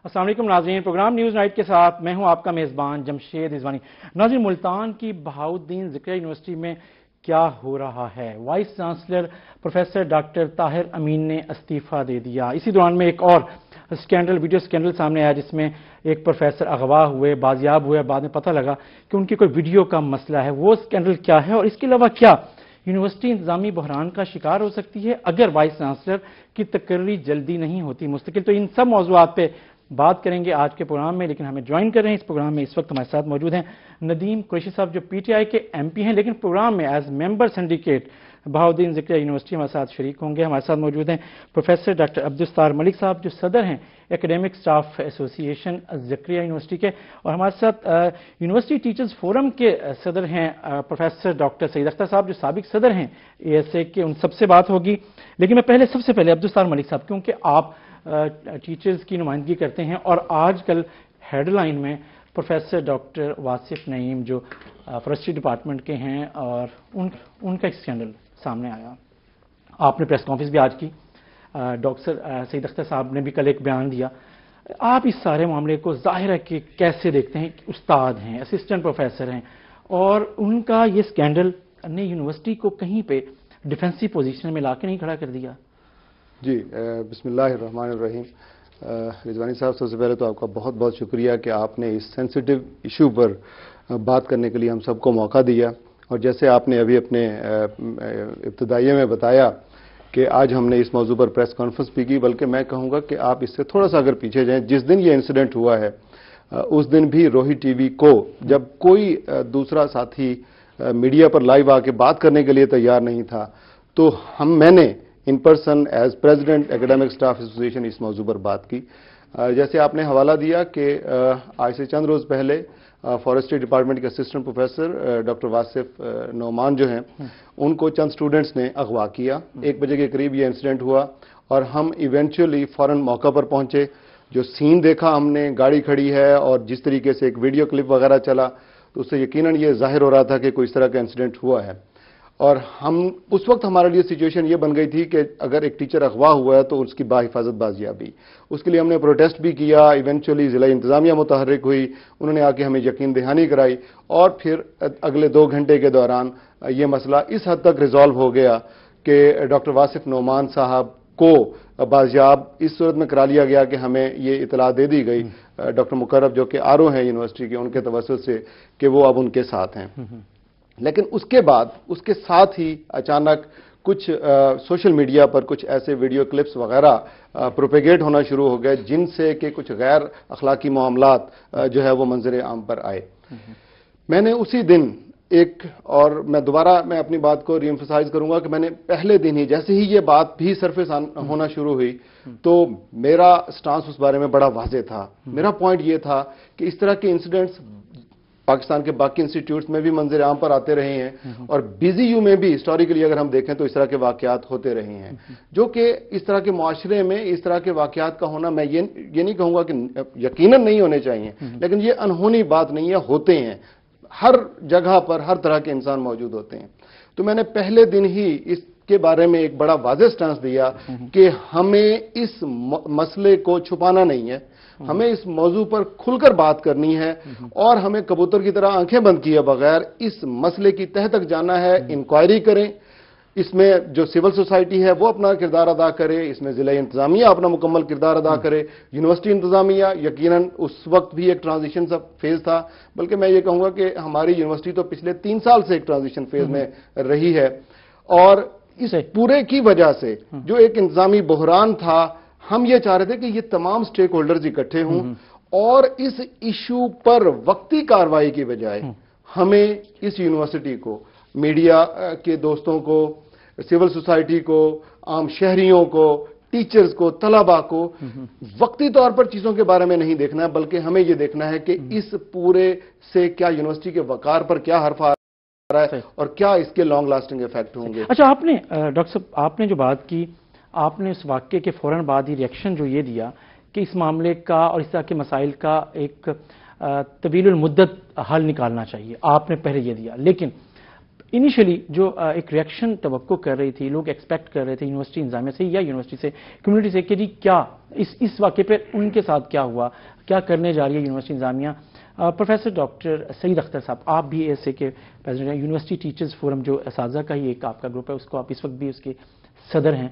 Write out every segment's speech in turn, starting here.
السلام علیکم ناظرین، پروگرام نیوز نائٹ کے ساتھ میں ہوں آپ کا میزبان جمشید رضوانی۔ ناظرین، ملتان کی بہاؤالدین ذکریہ یونیورسٹی میں کیا ہو رہا ہے؟ Vice chancellor professor doctor Tahir Amin نے استعفیٰ دے دیا۔ اسی دوران میں ایک اور ویڈیو سکینڈل سامنے آیا جس میں ایک پروفیسر اغوا ہوئے، بازیاب ہوئے، بعد میں پتہ لگا کہ ان کی کوئی ویڈیو کا مسئلہ ہے۔ وہ سکینڈل کیا ہے اور اس کے علاوہ کیا یونیورسٹی انتظامی بحران کا شکار ہو سکتی ہے اگر وائس چانسلر کی تقرری جلدی نہیں ہوتی مستقل؟ تو ان سب موضوعات پہ بات کریں گے آج کے پروگرام میں، لیکن ہمیں جوائن کر رہے ہیں اس پروگرام میں اس وقت ہمارے ساتھ موجود ہیں ندیم قریشی صاحب، جو پی ٹی آئی کے ایم پی ہیں، لیکن پروگرام میں ایز ممبر سنڈیکیٹ بہاؤالدین ذکریہ یونیورسٹی ہمارے ساتھ شریک ہوں گے۔ ہمارے ساتھ موجود ہیں پروفیسر ڈاکٹر عبدالستار ملک صاحب، جو صدر ہیں ایکیڈیمک سٹاف ایسوسی ایشن ذکریہ یونیورسٹی کے، اور ہمارے ساتھ یونیورسٹی ٹیچرز فورم کے صدر ہیں پروفیسر ڈاکٹر سعید اختر صاحب، جو سابق صدر ہیں اے ایس اے کے۔ ان سب سے بات ہوگی، لیکن میں سب سے پہلے عبدالستار ملک صاحب، کیونکہ آپ ٹیچرز کی نمائندگی کرتے ہیں اور آج کل ہیڈ لائن میں پروفیسر ڈاکٹر واصف نعیم جو فارسٹری ڈپارٹمنٹ کے ہیں، اور ان کا ایک اسکینڈل سامنے آیا۔ آپ نے پریس کانفرنس بھی آج کی، ڈاکٹر سعید اختر صاحب نے بھی کل ایک بیان دیا۔ آپ اس سارے معاملے کو ظاہر ہے کہ کیسے دیکھتے ہیں؟ استاد ہیں، اسسٹنٹ پروفیسر ہیں، اور ان کا یہ اسکینڈل نے یونیورسٹی کو کہیں پہ ڈیفینسو پوزیشن میں لا کے نہیں کھڑا کر دیا؟ جی، بسم اللہ الرحمن الرحیم۔ رضوانی صاحب، سب سے پہلے تو آپ کا بہت بہت شکریہ کہ آپ نے اس سینسیٹیو ایشو پر بات کرنے کے لیے ہم سب کو موقع دیا، اور جیسے آپ نے ابھی اپنے ابتدائیے میں بتایا کہ آج ہم نے اس موضوع پر پریس کانفرنس بھی کی، بلکہ میں کہوں گا کہ آپ اس سے تھوڑا سا اگر پیچھے جائیں، جس دن یہ انسیڈنٹ ہوا ہے اس دن بھی روہی ٹی وی کو جب کوئی دوسرا ساتھی میڈیا پر لائیو آ کے بات کرنے کے لیے تیار نہیں تھا، تو میں نے in person as president academic staff association اس موضوع پر بات کی۔ جیسے آپ نے حوالہ دیا کہ آج سے چند روز پہلے فارسٹری ڈپارٹمنٹ کے assistant professor doctor Wasif Noman جو ہیں، ان کو چند سٹوڈنٹس نے اغوا کیا۔ 1 بجے کے قریب یہ انسیڈنٹ ہوا، اور ہم ایونچولی فوراً موقع پر پہنچے۔ جو سین دیکھا ہم نے، گاڑی کھڑی ہے اور جس طریقے سے ایک ویڈیو کلپ وغیرہ چلا، تو اس سے یقیناً یہ ظاہر ہو رہا تھا کہ کوئی اس طرح کا انسیڈنٹ ہوا ہے۔ اور اس وقت ہمارے لیے سچویشن یہ بن گئی تھی کہ اگر ایک ٹیچر اغوا ہوا ہے تو اس کی باحفاظت بازیابی، اس کے لیے ہم نے پروٹیسٹ بھی کیا۔ ایونچولی ضلع انتظامیہ متحرک ہوئی، انہوں نے آ کے ہمیں یقین دہانی کرائی، اور پھر اگلے 2 گھنٹے کے دوران یہ مسئلہ اس حد تک ریزالو ہو گیا کہ ڈاکٹر واصف نعمان صاحب کو بازیاب اس صورت میں کرا لیا گیا کہ ہمیں یہ اطلاع دے دی گئی ڈاکٹر مقرب، جو کہ آر او ہیں یونیورسٹی کے، ان کے توسط سے، کہ وہ اب ان کے ساتھ ہیں۔ لیکن اس کے بعد اس کے ساتھ ہی اچانک کچھ سوشل میڈیا پر کچھ ایسے ویڈیو کلپس وغیرہ پروپیگیٹ ہونا شروع ہو گئے، جن سے کہ کچھ غیر اخلاقی معاملات جو ہے وہ منظر عام پر آئے۔ میں نے اسی دن اور میں اپنی بات کو ری ایمفسائز کروں گا کہ میں نے پہلے دن ہی، جیسے ہی یہ بات بھی سرفیس ہونا شروع ہوئی، تو میرا سٹانس اس بارے میں بڑا واضح تھا۔ میرا پوائنٹ یہ تھا کہ اس طرح کے انسیڈنٹس پاکستان کے باقی انسٹیٹیوٹس میں بھی منظر عام پر آتے رہے ہیں، اور بی زی یو میں بھی ہسٹوریکلی اگر ہم دیکھیں تو اس طرح کے واقعات ہوتے رہے ہیں، جو کہ اس طرح کے معاشرے میں اس طرح کے واقعات کا ہونا، میں یہ نہیں کہوں گا کہ یقیناً نہیں ہونے چاہیے، لیکن یہ انہونی بات نہیں ہے، ہوتے ہیں۔ ہر جگہ پر ہر طرح کے انسان موجود ہوتے ہیں۔ تو میں نے پہلے دن ہی اس کے بارے میں ایک بڑا واضح سٹانس دیا کہ ہمیں اس مسئلے کو چھپانا نہیں ہے، ہمیں اس موضوع پر کھل کر بات کرنی ہے، اور ہمیں کبوتر کی طرح آنکھیں بند کیے بغیر اس مسئلے کی تہہ تک جانا ہے۔ انکوائری کریں، اس میں جو سول سوسائٹی ہے وہ اپنا کردار ادا کرے، اس میں ضلع انتظامیہ اپنا مکمل کردار ادا کرے، یونیورسٹی انتظامیہ یقیناً اس وقت بھی ایک ٹرانزیشن فیز تھا، بلکہ میں یہ کہوں گا کہ ہماری یونیورسٹی تو پچھلے 3 سال سے ایک ٹرانزیشن فیز میں رہی ہے، اور اس پورے کی وجہ سے جو ایک انتظامی بحران تھا، ہم یہ چاہ رہے تھے کہ یہ تمام سٹیک ہولڈرز اکٹھے ہوں، اور اس ایشو پر وقتی کارروائی کی بجائے ہمیں اس یونیورسٹی کو، میڈیا کے دوستوں کو، سول سوسائٹی کو، عام شہریوں کو، ٹیچرز کو، طلباء کو وقتی طور پر چیزوں کے بارے میں نہیں دیکھنا ہے، بلکہ ہمیں یہ دیکھنا ہے کہ اس پورے سے کیا یونیورسٹی کے وقار پر کیا حرف آ رہا ہے، اور کیا اس کے لانگ لاسٹنگ ایفیکٹ ہوں گے۔ اچھا، آپ نے ڈاکٹر صاحب، آپ نے جو بات کی، آپ نے اس واقعے کے فوراً بعد ہی ریئیکشن جو یہ دیا کہ اس معاملے کا اور اس طرح کے مسائل کا ایک طویل المدت حل نکالنا چاہیے، آپ نے پہلے یہ دیا، لیکن انیشلی جو ایک ریئیکشن توقع کر رہی تھی، لوگ ایکسپیکٹ کر رہے تھے یونیورسٹی انتظامیہ سے یا یونیورسٹی سے، کمیونٹی سے، کہ جی کیا اس واقعے پہ ان کے ساتھ کیا ہوا، کیا کرنے جا رہی ہے یونیورسٹی انتظامیہ. پروفیسر ڈاکٹر سعید اختر صاحب، آپ بھی ایس اے کے پریزیڈنٹ ہیں، یونیورسٹی ٹیچرز فورم جو اساتذہ کا ہی ایک آپ کا گروپ ہے، اس کو آپ اس وقت بھی اس کے صدر ہیں.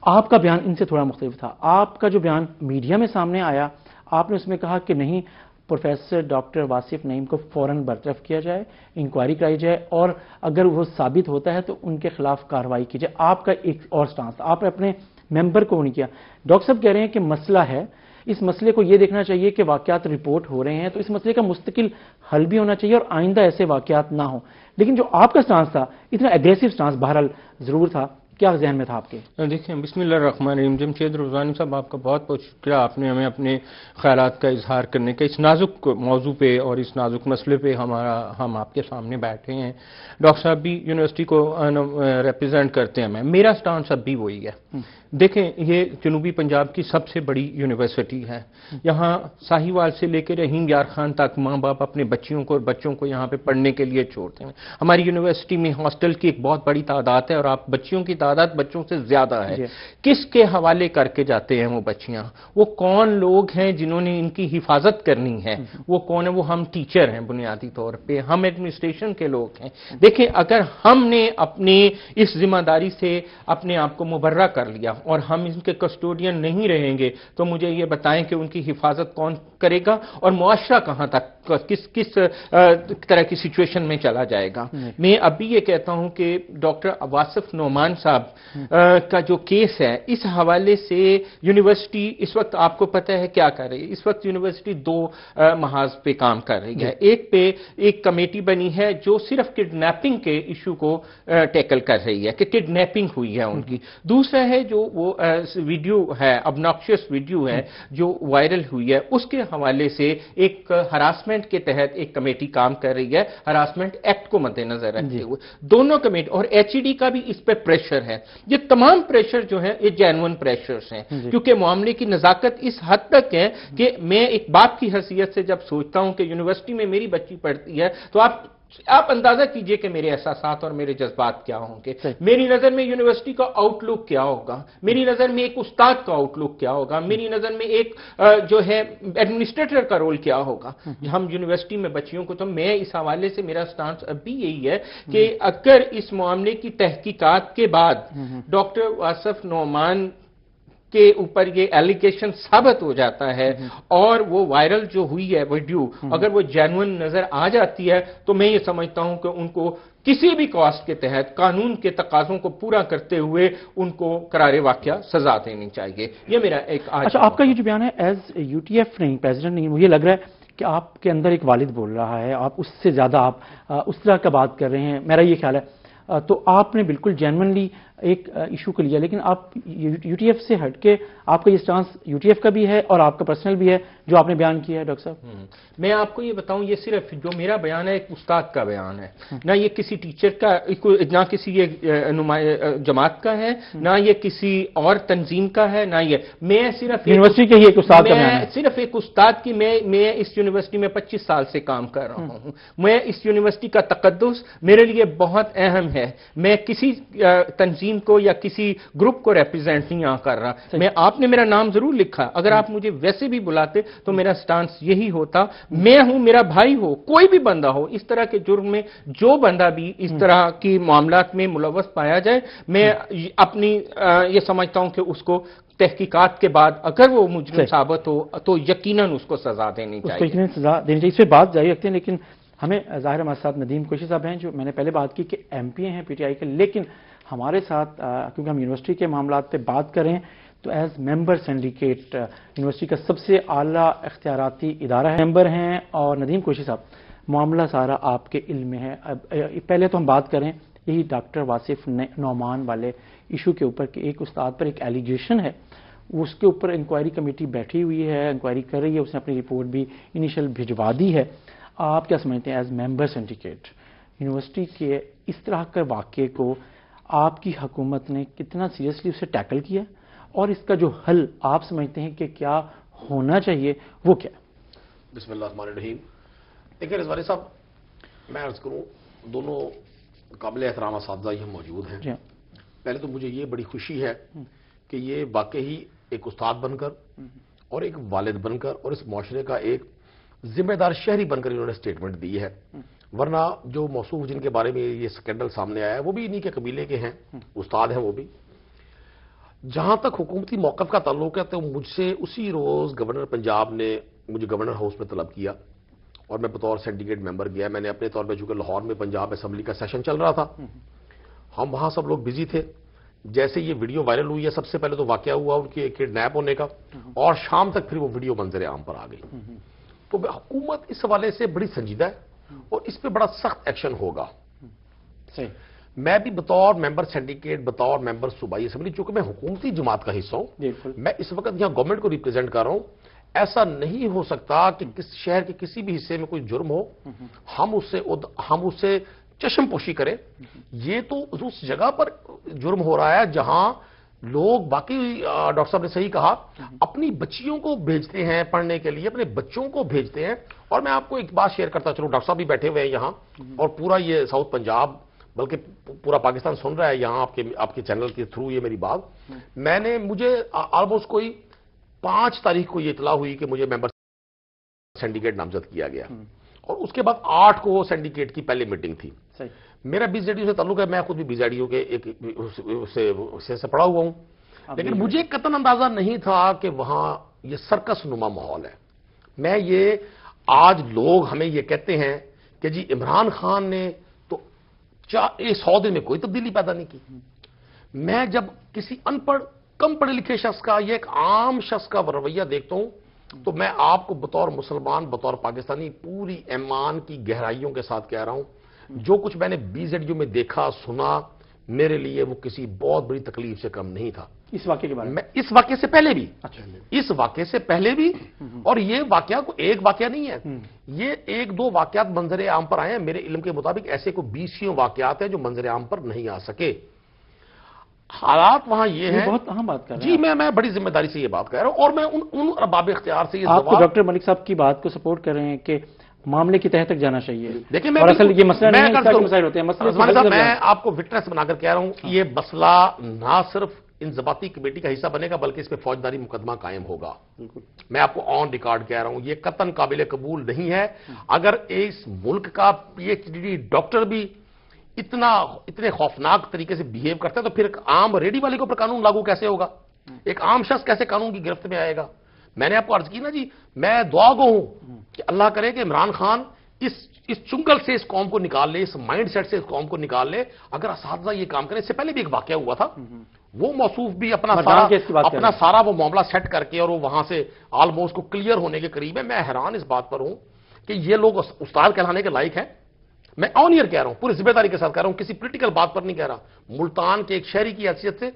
آپ کا بیان ان سے تھوڑا مختلف تھا. آپ کا جو بیان میڈیا میں سامنے آیا، آپ نے اس میں کہا کہ نہیں، پروفیسر ڈاکٹر واصف نعیم کو فوراً برطرف کیا جائے، انکوائری کرائی جائے، اور اگر وہ ثابت ہوتا ہے تو ان کے خلاف کارروائی کی جائے. آپ کا ایک اور سٹانس تھا، آپ نے اپنے ممبر کو نہیں کیا. ڈاکٹر صاحب کہہ رہے ہیں کہ مسئلہ ہے، اس مسئلے کو یہ دیکھنا چاہیے کہ واقعات رپورٹ ہو رہے ہیں تو اس مسئلے کا مستقل حل بھی ہونا چاہیے اور آئندہ ایسے واقعات نہ ہوں. لیکن جو آپ کا سٹانس تھا، اتنا ایگریسو سٹانس بہرحال ضرور تھا، کیا ذہن میں تھا آپ کے؟ دیکھیں، بسم اللہ الرحمن الرحیم. جمشید رضوانی صاحب، آپ کا بہت بہت شکریہ، آپ نے ہمیں اپنے خیالات کا اظہار کرنے کا اس نازک موضوع پہ اور اس نازک مسئلے پہ ہم آپ کے سامنے بیٹھے ہیں. ڈاکٹر صاحب بھی یونیورسٹی کو ریپرزینٹ کرتے ہیں. میرا سٹانس اب بھی وہی ہے. دیکھیں، یہ جنوبی پنجاب کی سب سے بڑی یونیورسٹی ہے. یہاں ساہیوال سے لے کے رحیم یار خان تک ماں باپ اپنے بچوں کو یہاں پہ پڑھنے کے لیے چھوڑتے ہیں. ہماری یونیورسٹی میں ہاسٹل کی ایک بہت بڑی تعداد ہے اور آپ بچیوں کی تعداد بچوں سے زیادہ ہے. کس کے حوالے کر کے جاتے ہیں وہ بچیاں؟ وہ کون لوگ ہیں جنہوں نے ان کی حفاظت کرنی ہے؟ وہ کون ہے؟ وہ ہم ٹیچر ہیں بنیادی طور پہ، ہم ایڈمنسٹریشن کے لوگ ہیں. دیکھیں، اگر ہم نے اپنے اس ذمہ داری سے اپنے آپ کو مبرہ کر لیا اور ہم ان کے کسٹوڈین نہیں رہیں گے تو مجھے یہ بتائیں کہ ان کی حفاظت کون کرے گا اور معاشرہ کہاں تک کس طرح کی سچویشن میں چلا جائے گا. میں ابھی یہ کہتا ہوں کہ ڈاکٹر واصف نعمان صاحب کا جو کیس ہے، اس حوالے سے یونیورسٹی اس وقت آپ کو پتہ ہے کیا کر رہی ہے. اس وقت یونیورسٹی دو محاذ پہ کام کر رہی ہے. ایک پہ ایک کمیٹی بنی ہے جو صرف کڈنیپنگ کے ایشو کو ٹیکل کر رہی ہے کہ کڈنیپنگ ہوئی ہے ان کی. دوسرا ہے جو وہ ویڈیو ہے، ابناکشیس ویڈیو ہے جو وائرل ہوئی ہے، اس کے حوالے سے ایک ہراسمنٹ کے تحت ایک کمیٹی کام کر رہی ہے، ہراسمنٹ ایکٹ کو مد نظر رکھتے ہوئے. دونوں کمیٹی اور ایچ ای ڈی کا بھی اس پہ پریشر ہے. یہ تمام پریشر جو ہیں یہ جینون پریشرز ہیں، کیونکہ معاملے کی نزاکت اس حد تک ہے کہ میں ایک باپ کی حیثیت سے جب سوچتا ہوں کہ یونیورسٹی میں میری بچی پڑھتی ہے تو آپ اندازہ کیجئے کہ میرے احساسات اور میرے جذبات کیا ہوں گے. میری نظر میں یونیورسٹی کا آؤٹ لک کیا ہوگا، میری نظر میں ایک استاد کا آؤٹ لک کیا ہوگا، میری نظر میں ایک جو ہے ایڈمنسٹریٹر کا رول کیا ہوگا. ہم یونیورسٹی میں بچیوں کو، تو میں اس حوالے سے میرا سٹانس اب بھی یہی ہے کہ اگر اس معاملے کی تحقیقات کے بعد ڈاکٹر واصف نعمان کے اوپر یہ ایلیگیشن ثابت ہو جاتا ہے اور وہ وائرل جو ہوئی ہے ویڈیو اگر وہ جینوئن نظر آ جاتی ہے تو میں یہ سمجھتا ہوں کہ ان کو کسی بھی کاسٹ کے تحت قانون کے تقاضوں کو پورا کرتے ہوئے ان کو قرار واقعہ سزا دینی چاہیے. یہ میرا ایک اچھا، آپ کا یہ جو بیان ہے ایز یو ٹی ایف نہیں، پریزیڈنٹ نہیں، مجھے لگ رہا ہے کہ آپ کے اندر ایک والد بول رہا ہے، آپ اس سے زیادہ آپ اس طرح کا بات کر رہے ہیں، میرا یہ خیال ہے. تو آپ نے بالکل جینوئنلی ایک ایشو کو لیا، لیکن آپ یو ٹی ایف سے ہٹ کے آپ کا یہ سٹانس یو ٹی ایف کا بھی ہے اور آپ کا پرسنل بھی ہے جو آپ نے بیان کیا ہے. ڈاکٹر صاحب، میں آپ کو یہ بتاؤں، یہ صرف جو میرا بیان ہے ایک استاد کا بیان ہے، نہ یہ کسی ٹیچر کا، نہ کسی یہ جماعت کا ہے، نہ یہ کسی اور تنظیم کا ہے، نہ یہ میں صرف یونیورسٹی کے ہی ایک استاد کا بیان ہے. صرف ایک استاد کی. میں اس یونیورسٹی میں 25 سال سے کام کر رہا ہوں. میں اس یونیورسٹی کا تقدس میرے لیے بہت اہم ہے. میں کسی تنظیم کو یا کسی گروپ کو ریپرزینٹ نہیں کر رہا. آپ نے میرا نام ضرور لکھا، اگر آپ مجھے ویسے بھی بلاتے تو میرا سٹانس یہی ہوتا. میں ہوں، میرا بھائی ہو، کوئی بھی بندہ ہو، اس طرح کے جرم میں جو بندہ بھی اس طرح کی معاملات میں ملوث پایا جائے، میں اپنی یہ سمجھتا ہوں کہ اس کو تحقیقات کے بعد اگر وہ مجرم ثابت ہو تو یقیناً اس کو سزا دینی چاہیے. اس کو سزا دینی چاہیے. اس پہ بات جاری رکھتے ہیں، لیکن ہمیں ظاہر ہمارے ساتھ ندیم قریشی صاحب ہیں جو میں نے پہلے بات کی کہ ایم پی ہیں پی ٹی آئی کے، لیکن ہمارے ساتھ کیونکہ ہم یونیورسٹی کے معاملات پہ بات کریں تو ایز ممبر سینڈیکیٹ یونیورسٹی کا سب سے اعلیٰ اختیاراتی ادارہ ہے، ممبر ہیں. اور ندیم قریشی صاحب، معاملہ سارا آپ کے علم میں ہے. پہلے تو ہم بات کریں یہی ڈاکٹر واصف نعمان والے ایشو کے اوپر کہ ایک استاد پر ایک ایلیگیشن ہے، اس کے اوپر انکوائری کمیٹی بیٹھی ہوئی ہے، انکوائری کر رہی ہے، اس نے اپنی رپورٹ بھی انیشل بھجوا دی ہے. آپ کیا سمجھتے ہیں ایز ممبر سینڈیکیٹ یونیورسٹی کے اس طرح کے واقعے کو آپ کی حکومت نے کتنا سیریسلی اسے ٹیکل کیا اور اس کا جو حل آپ سمجھتے ہیں کہ کیا ہونا چاہیے وہ کیا؟ بسم اللہ الرحمن الرحیم. دیکھیں رضوانی صاحب، میں عرض کروں، دونوں قابل احترام اساتذہ یہ موجود ہیں، پہلے تو مجھے یہ بڑی خوشی ہے کہ یہ واقعی ایک استاد بن کر اور ایک والد بن کر اور اس معاشرے کا ایک ذمہ دار شہری بن کر انہوں نے سٹیٹمنٹ دی ہے، ورنہ جو موصوف جن کے بارے میں یہ سکینڈل سامنے آیا ہے وہ بھی انہی کے قبیلے کے ہیں، استاد ہیں وہ بھی۔ جہاں تک حکومتی موقف کا تعلق ہے تو مجھ سے اسی روز گورنر پنجاب نے مجھے گورنر ہاؤس میں طلب کیا اور میں بطور سینڈیکیٹ ممبر گیا۔ میں نے اپنے طور پہ چونکہ لاہور میں پنجاب اسمبلی کا سیشن چل رہا تھا، ہم وہاں سب لوگ بزی تھے۔ جیسے یہ ویڈیو وائرل ہوئی ہے، سب سے پہلے تو واقعہ ہوا ان کے کڈنیپ ہونے کا، اور شام تک پھر وہ ویڈیو منظر عام پر آ گئی۔ تو حکومت اس حوالے سے بڑی سنجیدہ ہے اور اس پہ بڑا سخت ایکشن ہوگا۔ میں بھی بطور ممبر سینڈیکیٹ، بطور ممبر صوبائی اسمبلی، چونکہ میں حکومتی جماعت کا حصہ ہوں، میں اس وقت یہاں گورنمنٹ کو ریپرزینٹ کر رہا ہوں۔ ایسا نہیں ہو سکتا کہ کس شہر کے کسی بھی حصے میں کوئی جرم ہو ہم اس سے چشم پوشی کریں۔ یہ تو اس جگہ پر جرم ہو رہا ہے جہاں لوگ، باقی ڈاکٹر صاحب نے صحیح کہا، اپنی بچیوں کو بھیجتے ہیں پڑھنے کے لیے، اپنے بچوں کو بھیجتے ہیں۔ اور میں آپ کو ایک بات شیئر کرتا چلوں، ڈاکٹر صاحب بھی بیٹھے ہوئے ہیں یہاں اور پورا یہ ساؤتھ پنجاب بلکہ پورا پاکستان سن رہا ہے یہاں آپ کے چینل کے تھرو یہ میری بات۔ مجھے آلموسٹ کوئی 5 تاریخ کو یہ اطلاع ہوئی کہ مجھے ممبر سینڈیکیٹ نامزد کیا گیا، اور اس کے بعد 8 کو سینڈیکیٹ کی پہلی میٹنگ تھی۔ میرا بی زیڈ یو سے تعلق ہے، میں خود بھی بی زیڈ یو کے ایک سے پڑھا ہوا ہوں، لیکن مجھے قطعاً اندازہ نہیں تھا کہ وہاں یہ سرکس نما ماحول ہے۔ آج لوگ ہمیں یہ کہتے ہیں کہ جی عمران خان نے تو 100 دن میں کوئی تبدیلی پیدا نہیں کی۔ میں جب کسی ان پڑھ، کم پڑھے لکھے شخص کا یا ایک عام شخص کا رویہ دیکھتا ہوں تو میں آپ کو بطور مسلمان، بطور پاکستانی پوری ایمان کی گہرائیوں کے ساتھ کہہ رہا ہوں، جو کچھ میں نے بی زیڈ یو میں دیکھا سنا، میرے لیے وہ کسی بہت بڑی تکلیف سے کم نہیں تھا۔ اس واقعے کے بارے میں اس واقعے سے پہلے بھی، اس واقعے سے پہلے بھی، اور یہ واقعہ کو ایک واقعہ نہیں ہے، یہ 1-2 واقعات منظر عام پر آئے ہیں۔ میرے علم کے مطابق ایسے کو 20 واقعات ہیں جو منظر عام پر نہیں آ سکے۔ حالات وہاں یہ ہیں، بہت اہم بات کر رہے ہیں جی، میں بڑی ذمہ داری سے یہ بات کہہ رہا ہوں، اور میں ان ارباب اختیار سے یہ آپ ڈاکٹر ملک صاحب کی بات کو سپورٹ کر رہے ہیں کہ معاملے کی تہہ تک جانا چاہیے۔ دیکھیں، اور اصل یہ مسئلہ نہیں ہے، اس کا مسائل ہوتے ہیں۔ میں آپ کو وٹنس بنا کر کہہ رہا ہوں کہ یہ مسئلہ نہ صرف انضباطی کمیٹی کا حصہ بنے گا بلکہ اس پہ فوجداری مقدمہ قائم ہوگا۔ میں آپ کو آن ریکارڈ کہہ رہا ہوں، یہ قطعاً قابل قبول نہیں ہے۔ اگر اس ملک کا پی ایچ ڈی ڈاکٹر بھی اتنے خوفناک طریقے سے بیہیو کرتا ہے تو پھر ایک عام ریڈی والے کے اوپر قانون لاگو کیسے ہوگا؟ ایک عام شخص کیسے قانون کی گرفت میں آئے گا؟ میں نے آپ کو عرض کی نا جی، میں دعا گو ہوں کہ اللہ کرے کہ عمران خان اس چنگل سے اس قوم کو نکال لے، اس مائنڈ سیٹ سے اس قوم کو نکال لے۔ اگر اساتذہ یہ کام کریں، اس سے پہلے بھی ایک واقعہ ہوا تھا، وہ موصوف بھی اپنا سارا وہ معاملہ سیٹ کر کے اور وہ وہاں سے آلموسٹ کو کلیئر ہونے کے قریب ہے۔ میں حیران اس بات پر ہوں کہ یہ لوگ استاد کہلانے کے لائق ہیں۔ میں آن ایئر کہہ رہا ہوں، پوری ذمہ داری کے ساتھ کہہ رہا ہوں، کسی پولیٹیکل بات پر نہیں کہہ رہا۔ ملتان کے ایک شہری کی حیثیت سے،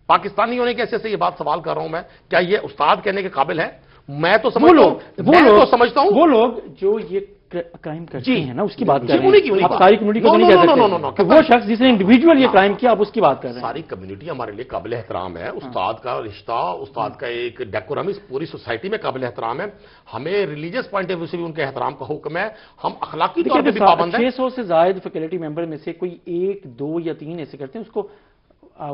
پاکستانی ہونے کی حیثیت سے یہ بات سوال کر رہا ہوں میں، کیا یہ استاد کہنے کے قابل ہے؟ میں تو سمجھتا ہوں وہ لوگ جو یہ کرائم کرتے ہیں نا، اس کی بات کر رہے ہیں۔ آپ ساری کمیونٹی کو نہیں کہہ سکتے کہ وہ شخص جس نے انڈیویجول یہ کرائم کیا، آپ اس کی بات کر رہے ہیں۔ ساری کمیونٹی ہمارے لیے قابل احترام ہے، استاد کا رشتہ، استاد کا ایک ڈیکورم اس پوری سوسائٹی میں قابل احترام ہے۔ ہمیں ریلیجس پوائنٹ آف ویو سے بھی ان کے احترام کا حکم ہے، ہم اخلاقی طور پہ بھی پابند ہیں۔ 600 سے زائد فیکلٹی ممبر میں سے کوئی 1، 2 یا 3 ایسے کرتے ہیں، اس کو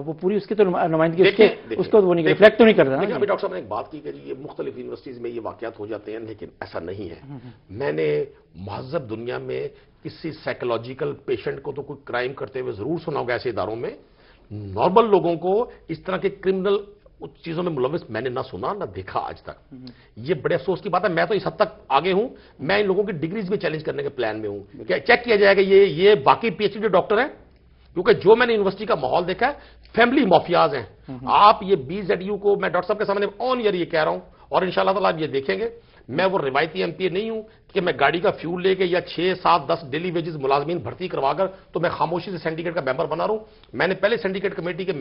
وہ پوری اس کی تو نمائندگی اس کو وہ نہیں ریفلیکٹ تو نہیں کرتا۔ لیکن ابھی ڈاکٹر صاحب نے ایک بات کی کہ یہ مختلف یونیورسٹیز میں یہ واقعات ہو جاتے ہیں، لیکن ایسا نہیں ہے۔ میں نے مہذب دنیا میں کسی سائیکولوجیکل پیشنٹ کو تو کوئی کرائم کرتے ہوئے ضرور سنا ہوگا ایسے اداروں میں، نارمل لوگوں کو اس طرح کے کرمنل چیزوں میں ملوث میں نے نہ سنا نہ دیکھا آج تک۔ یہ بڑے افسوس کی بات ہے۔ میں تو اس حد تک آگے ہوں، میں ان لوگوں کی ڈگریز میں چیلنج کرنے کے پلان میں ہوں کہ چیک کیا جائے گا یہ باقی پی ایچ ڈی ڈاکٹر ہیں، کیونکہ جو میں نے یونیورسٹی کا ماحول دیکھا ہے فیملی مافیاز ہیں۔ آپ یہ بی زیڈ یو کو میں ڈاکٹر صاحب کے سامنے آن ایئر یہ کہہ رہا ہوں، اور انشاءاللہ تعالیٰ آپ یہ دیکھیں گے، میں وہ روایتی ایم پی اے نہیں ہوں کہ میں گاڑی کا فیول لے کے یا 6، 7، 10 ڈیلی ویجز ملازمین بھرتی کروا کر تو میں خاموشی سے سینڈیکیٹ کا ممبر بنا رہا ہوں۔ میں نے پہلے سینڈیکیٹ کمیٹی کے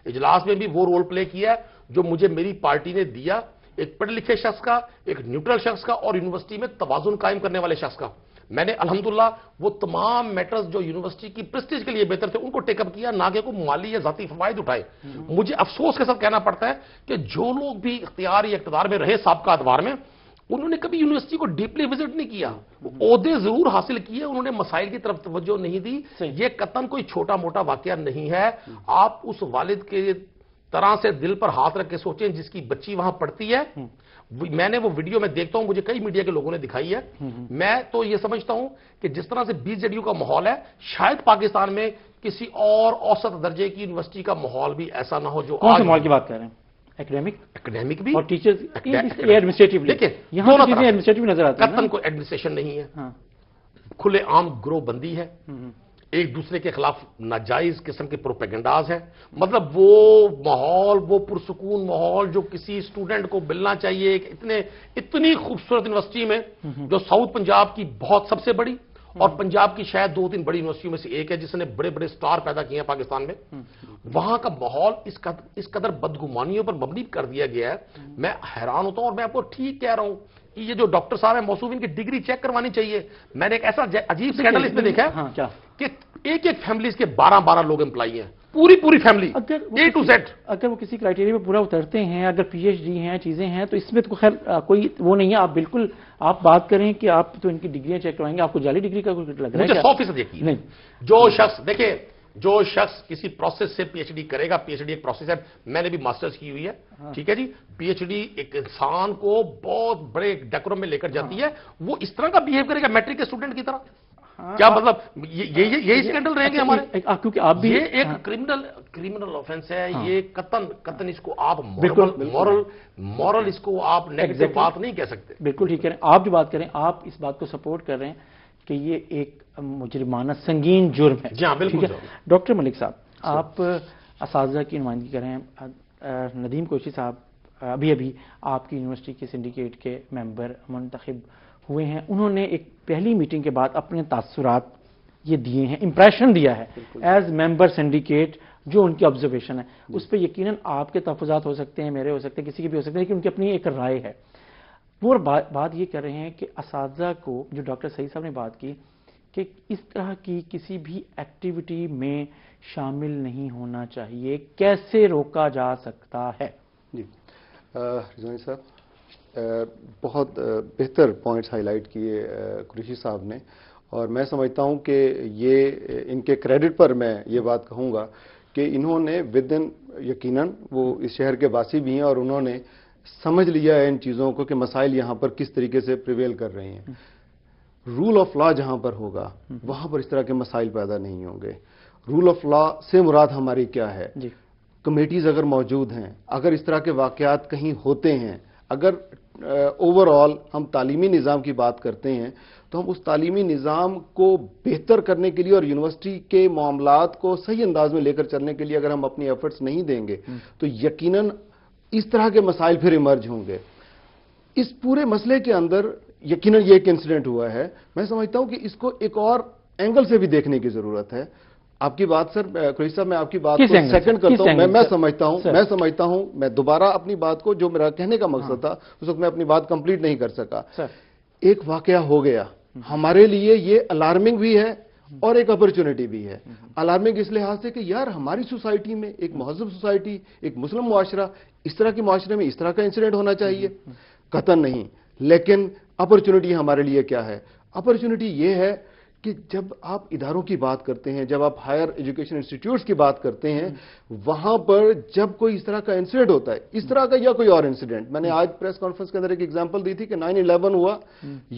اجلاس میں بھی وہ رول پلے کیا ہے جو مجھے میری پارٹی نے دیا، ایک پڑھے لکھے شخص کا، ایک نیوٹرل شخص کا، اور یونیورسٹی میں توازن قائم کرنے والے شخص کا۔ میں نے الحمدللہ وہ تمام میٹرز جو یونیورسٹی کی پریسٹیج کے لیے بہتر تھے ان کو ٹیک اپ کیا، نہ کہ کوئی مالی یا ذاتی فوائد اٹھائے۔ مجھے افسوس کے ساتھ کہنا پڑتا ہے کہ جو لوگ بھی اختیار یا اقتدار میں رہے سابقہ ادوار میں، انہوں نے کبھی یونیورسٹی کو ڈیپلی وزٹ نہیں کیا. عہدے ضرور حاصل کیے, انہوں نے مسائل کی طرف توجہ نہیں دی. یہ قطعاً کوئی چھوٹا موٹا واقعہ نہیں ہے. آپ اس والد کے طرح سے دل پر ہاتھ رکھ کے سوچیں جس کی بچی وہاں پڑھتی ہے. میں نے وہ ویڈیو میں دیکھتا ہوں, مجھے کئی میڈیا کے لوگوں نے دکھائی ہے. میں تو یہ سمجھتا ہوں کہ جس طرح سے BZU کا ماحول ہے, شاید پاکستان میں کسی اور اوسط درجے کی یونیورسٹی کا ماحول بھی ایسا نہ ہو جو کون سے ماحول کی بات کر رہے ہیں؟ اکیڈیمک بھی اور ٹیچرز ایڈمنسٹریٹو. دیکھیں یہاں پر چیزیں ایڈمنسٹریٹو نظر آتی ہیں. قطعاً کوئی ایڈمنسٹریشن نہیں ہے, کھلے عام گروہ بندی ہے, ایک دوسرے کے خلاف ناجائز قسم کے پروپیگنڈاز ہیں. مطلب وہ ماحول, وہ پرسکون ماحول جو کسی اسٹوڈنٹ کو ملنا چاہیے اتنی خوبصورت یونیورسٹی میں, جو ساؤتھ پنجاب کی بہت سب سے بڑی اور پنجاب کی شاید 2-3 بڑی یونیورسٹیوں میں سے ایک ہے, جس نے بڑے بڑے سٹار پیدا کیے ہیں پاکستان میں. وہاں کا ماحول اس قدر بدگمانیوں پر مبنی کر دیا گیا ہے. میں حیران ہوتا ہوں, اور میں آپ کو ٹھیک کہہ رہا ہوں کہ یہ جو ڈاکٹر صاحب ہیں موصوف, ان کی ڈگری چیک کروانی چاہیے. میں نے ایک ایسا عجیب سکینڈل اس میں دیکھا ہے کہ ایک فیملیز کے 12 لوگ امپلائی ہیں, پوری فیملی A to Z. اگر وہ کسی کرائٹیریا پہ پورا اترتے ہیں, اگر PhD ہیں, چیزیں ہیں, تو اس میں تو خیر کوئی وہ نہیں ہے. آپ بالکل آپ بات کریں کہ آپ تو ان کی ڈگریاں چیک کروائیں گے, آپ کو جعلی ڈگری کا کچھ لگ رہا ہے؟ مجھے 100% یقین ہے. جو شخص دیکھیں, جو شخص کسی پروسیس سے PhD کرے گا, PhD ایک پروسیس ہے, میں نے بھی ماسٹرز کی ہوئی ہے, ٹھیک ہے جی. PhD ایک انسان کو بہت بڑے ڈیکورم میں لے کر جاتی ہے. وہ اس طرح کا بیہیو کرے گا میٹرک کے اسٹوڈنٹ کی طرح. کیا مطلب یہی سکینڈل رہیں گے ہمارے, کیونکہ آپ بھی یہ ایک کرمنل آفینس ہے. یہ قطعاً اس کو آپ مورل اس کو آپ نیگیٹو بات نہیں کہہ سکتے. بالکل ٹھیک ہے. آپ جو بات کریں, آپ اس بات کو سپورٹ کر رہے ہیں کہ یہ ایک مجرمانہ سنگین جرم ہے. جی ہاں بالکل. ڈاکٹر ملک صاحب, آپ اساتذہ کی نمائندگی کر رہے ہیں. ندیم کوچی صاحب ابھی آپ کی یونیورسٹی کے سنڈیکیٹ کے ممبر منتخب ہوئے ہیں. انہوں نے ایک پہلی میٹنگ کے بعد اپنے تاثرات یہ دیے ہیں, امپریشن دیا ہے ایز ممبر سنڈیکیٹ, جو ان کی آبزرویشن ہے. اس پہ یقیناً آپ کے تحفظات ہو سکتے ہیں, میرے ہو سکتے ہیں, کسی کے بھی ہو سکتے ہیں, لیکن ان کی اپنی ایک رائے ہے. وہ بات یہ کر رہے ہیں کہ اساتذہ کو, جو ڈاکٹر سعید صاحب نے بات کی, کہ اس طرح کی کسی بھی ایکٹیویٹی میں شامل نہیں ہونا چاہیے. کیسے روکا جا سکتا ہے؟ جی رضوانی صاحب, بہت بہتر پوائنٹس ہائی لائٹ کیے قریشی صاحب نے, اور میں سمجھتا ہوں کہ یہ ان کے کریڈٹ پر میں یہ بات کہوں گا کہ انہوں نے یقیناً وہ اس شہر کے واسی بھی ہیں, اور انہوں نے سمجھ لیا ہے ان چیزوں کو کہ مسائل یہاں پر کس طریقے سے پریویل کر رہے ہیں. رول آف لا جہاں پر ہوگا وہاں پر اس طرح کے مسائل پیدا نہیں ہوں گے. رول آف لا سے مراد ہماری کیا ہے؟ کمیٹیز اگر موجود ہیں, اگر اس طرح کے واقعات کہیں ہوتے ہیں, اگر اوور آل ہم تعلیمی نظام کی بات کرتے ہیں, تو ہم اس تعلیمی نظام کو بہتر کرنے کے لیے اور یونیورسٹی کے معاملات کو صحیح انداز میں لے کر چلنے کے لیے اگر ہم اپنی ایفرٹس نہیں دیں گے تو یقیناً اس طرح کے مسائل پھر ایمرج ہوں گے. اس پورے مسئلے کے اندر یقیناً یہ ایک انسیڈنٹ ہوا ہے. میں سمجھتا ہوں کہ اس کو ایک اور اینگل سے بھی دیکھنے کی ضرورت ہے. آپ کی بات سر قریشی صاحب, میں آپ کی بات کو سیکنڈ کرتا ہوں. میں سمجھتا ہوں میں دوبارہ اپنی بات کو, جو میرا کہنے کا مقصد تھا اس وقت میں اپنی بات کمپلیٹ نہیں کر سکا. ایک واقعہ ہو گیا, ہمارے لیے یہ الارمنگ بھی ہے اور ایک اپرچونٹی بھی ہے. الارمنگ اس لحاظ سے کہ یار ہماری سوسائٹی میں, ایک مہذب سوسائٹی, ایک مسلم معاشرہ, اس طرح کے معاشرے میں اس طرح کا انسیڈنٹ ہونا چاہیے, قطعاً نہیں. لیکن اپرچونٹی ہمارے لیے کیا ہے؟ اپرچونٹی یہ ہے کہ جب آپ اداروں کی بات کرتے ہیں, جب آپ ہائر ایجوکیشن انسٹیٹیوٹس کی بات کرتے ہیں, وہاں پر جب کوئی اس طرح کا انسیڈنٹ ہوتا ہے, اس طرح کا یا کوئی اور انسیڈنٹ, میں نے آج پریس کانفرنس کے اندر ایک ایگزامپل دی تھی کہ 9/11 ہوا,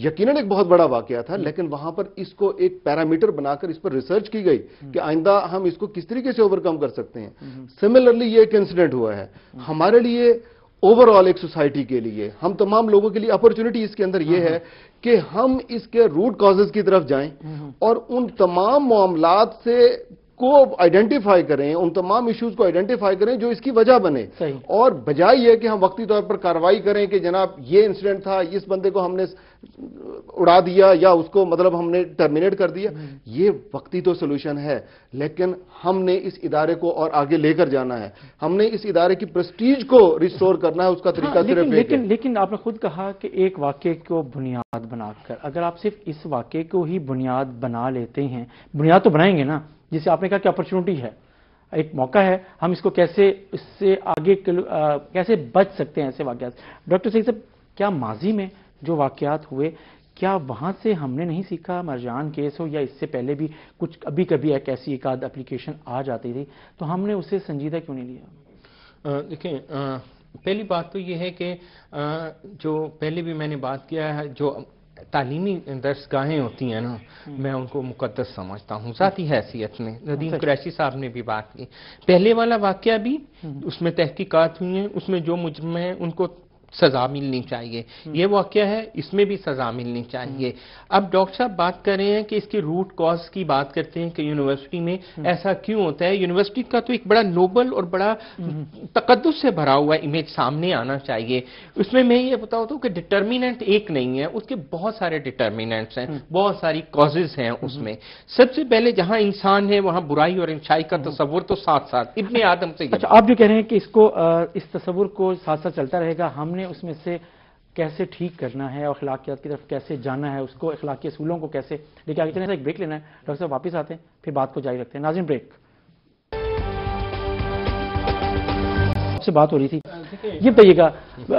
یقیناً ایک بہت بڑا واقعہ تھا, لیکن وہاں پر اس کو ایک پیرامیٹر بنا کر اس پر ریسرچ کی گئی کہ آئندہ ہم اس کو کس طریقے سے اوور کم کر سکتے ہیں. سملرلی یہ ایک انسیڈنٹ ہوا ہے ہمارے لیے, اوور آل ایک سوسائٹی کے لیے, ہم تمام لوگوں کے لیے اپرچونٹی اس کے اندر یہ ہے کہ ہم اس کے روٹ کازز کی طرف جائیں اور ان تمام معاملات سے کو آئیڈینٹیفائی کریں, ان تمام ایشوز کو آئیڈینٹیفائی کریں جو اس کی وجہ بنے, اور بجائے یہ کہ ہم وقتی طور پر کارروائی کریں کہ جناب یہ انسیڈنٹ تھا, اس بندے کو ہم نے اڑا دیا یا اس کو مطلب ہم نے ٹرمینیٹ کر دیا. یہ وقتی تو سولوشن ہے, لیکن ہم نے اس ادارے کو اور آگے لے کر جانا ہے, ہم نے اس ادارے کی پریسٹیج کو ریسٹور کرنا ہے. اس کا طریقہ صرف لیکن آپ نے خود کہا کہ ایک واقعے کو بنیاد بنا کر, اگر آپ صرف اس واقعے کو ہی بنیاد بنا لیتے ہیں, بنیاد تو بنائیں گے نا, جسے آپ نے کہا کہ اپرچونٹی ہے, ایک موقع ہے, ہم اس کو کیسے اس سے آگے کیسے بچ سکتے ہیں ایسے واقعات. ڈاکٹر سعید صاحب, کیا ماضی میں جو واقعات ہوئے کیا وہاں سے ہم نے نہیں سیکھا؟ مرجان کیس ہو یا اس سے پہلے بھی کچھ کبھی ایک ایسی ایک آدھ اپلیکیشن آ جاتی تھی تو ہم نے اسے سنجیدہ کیوں نہیں لیا؟ دیکھیں پہلی بات تو یہ ہے کہ جو پہلے بھی میں نے بات کیا ہے، جو تعلیمی درسگاہیں ہوتی ہیں نا، میں ان کو مقدس سمجھتا ہوں ذاتی حیثیت میں۔ ندیم قریشی صاحب نے بھی بات کی، پہلے والا واقعہ بھی اس میں تحقیقات ہوئی ہیں، اس میں جو مجرم ہیں ان کو سزا ملنی چاہیے، یہ واقعہ ہے اس میں بھی سزا ملنی چاہیے۔ اب ڈاکٹر صاحب بات کر رہے ہیں کہ اس کی روٹ کاز کی بات کرتے ہیں کہ یونیورسٹی میں ایسا کیوں ہوتا ہے۔ یونیورسٹی کا تو ایک بڑا نوبل اور بڑا تقدس سے بھرا ہوا امیج سامنے آنا چاہیے۔ اس میں یہ بتاتا ہوں کہ ڈٹرمیننٹ ایک نہیں ہے، اس کے بہت سارے ڈٹرمیننٹس ہیں، بہت ساری کازز ہیں اس میں۔ سب سے پہلے جہاں انسان ہے وہاں برائی اور اچھائی کا تصور تو ساتھ ساتھ ابن آدم سے۔ اچھا، آپ جو کہہ رہے ہیں کہ اس تصور کو ساتھ ساتھ چلتا رہے گا، ہم نے اس میں سے کیسے ٹھیک کرنا ہے اور اخلاقیات کی طرف کیسے جانا ہے، اس کو اخلاقی اصولوں کو کیسے لے کے آگے چلنا ہے۔ ایک بریک لینا ہے ڈاکٹر صاحب، واپس آتے ہیں پھر بات کو جاری رکھتے ہیں۔ ناظرین بریک سے بات ہو رہی تھی، یہ بتائیے گا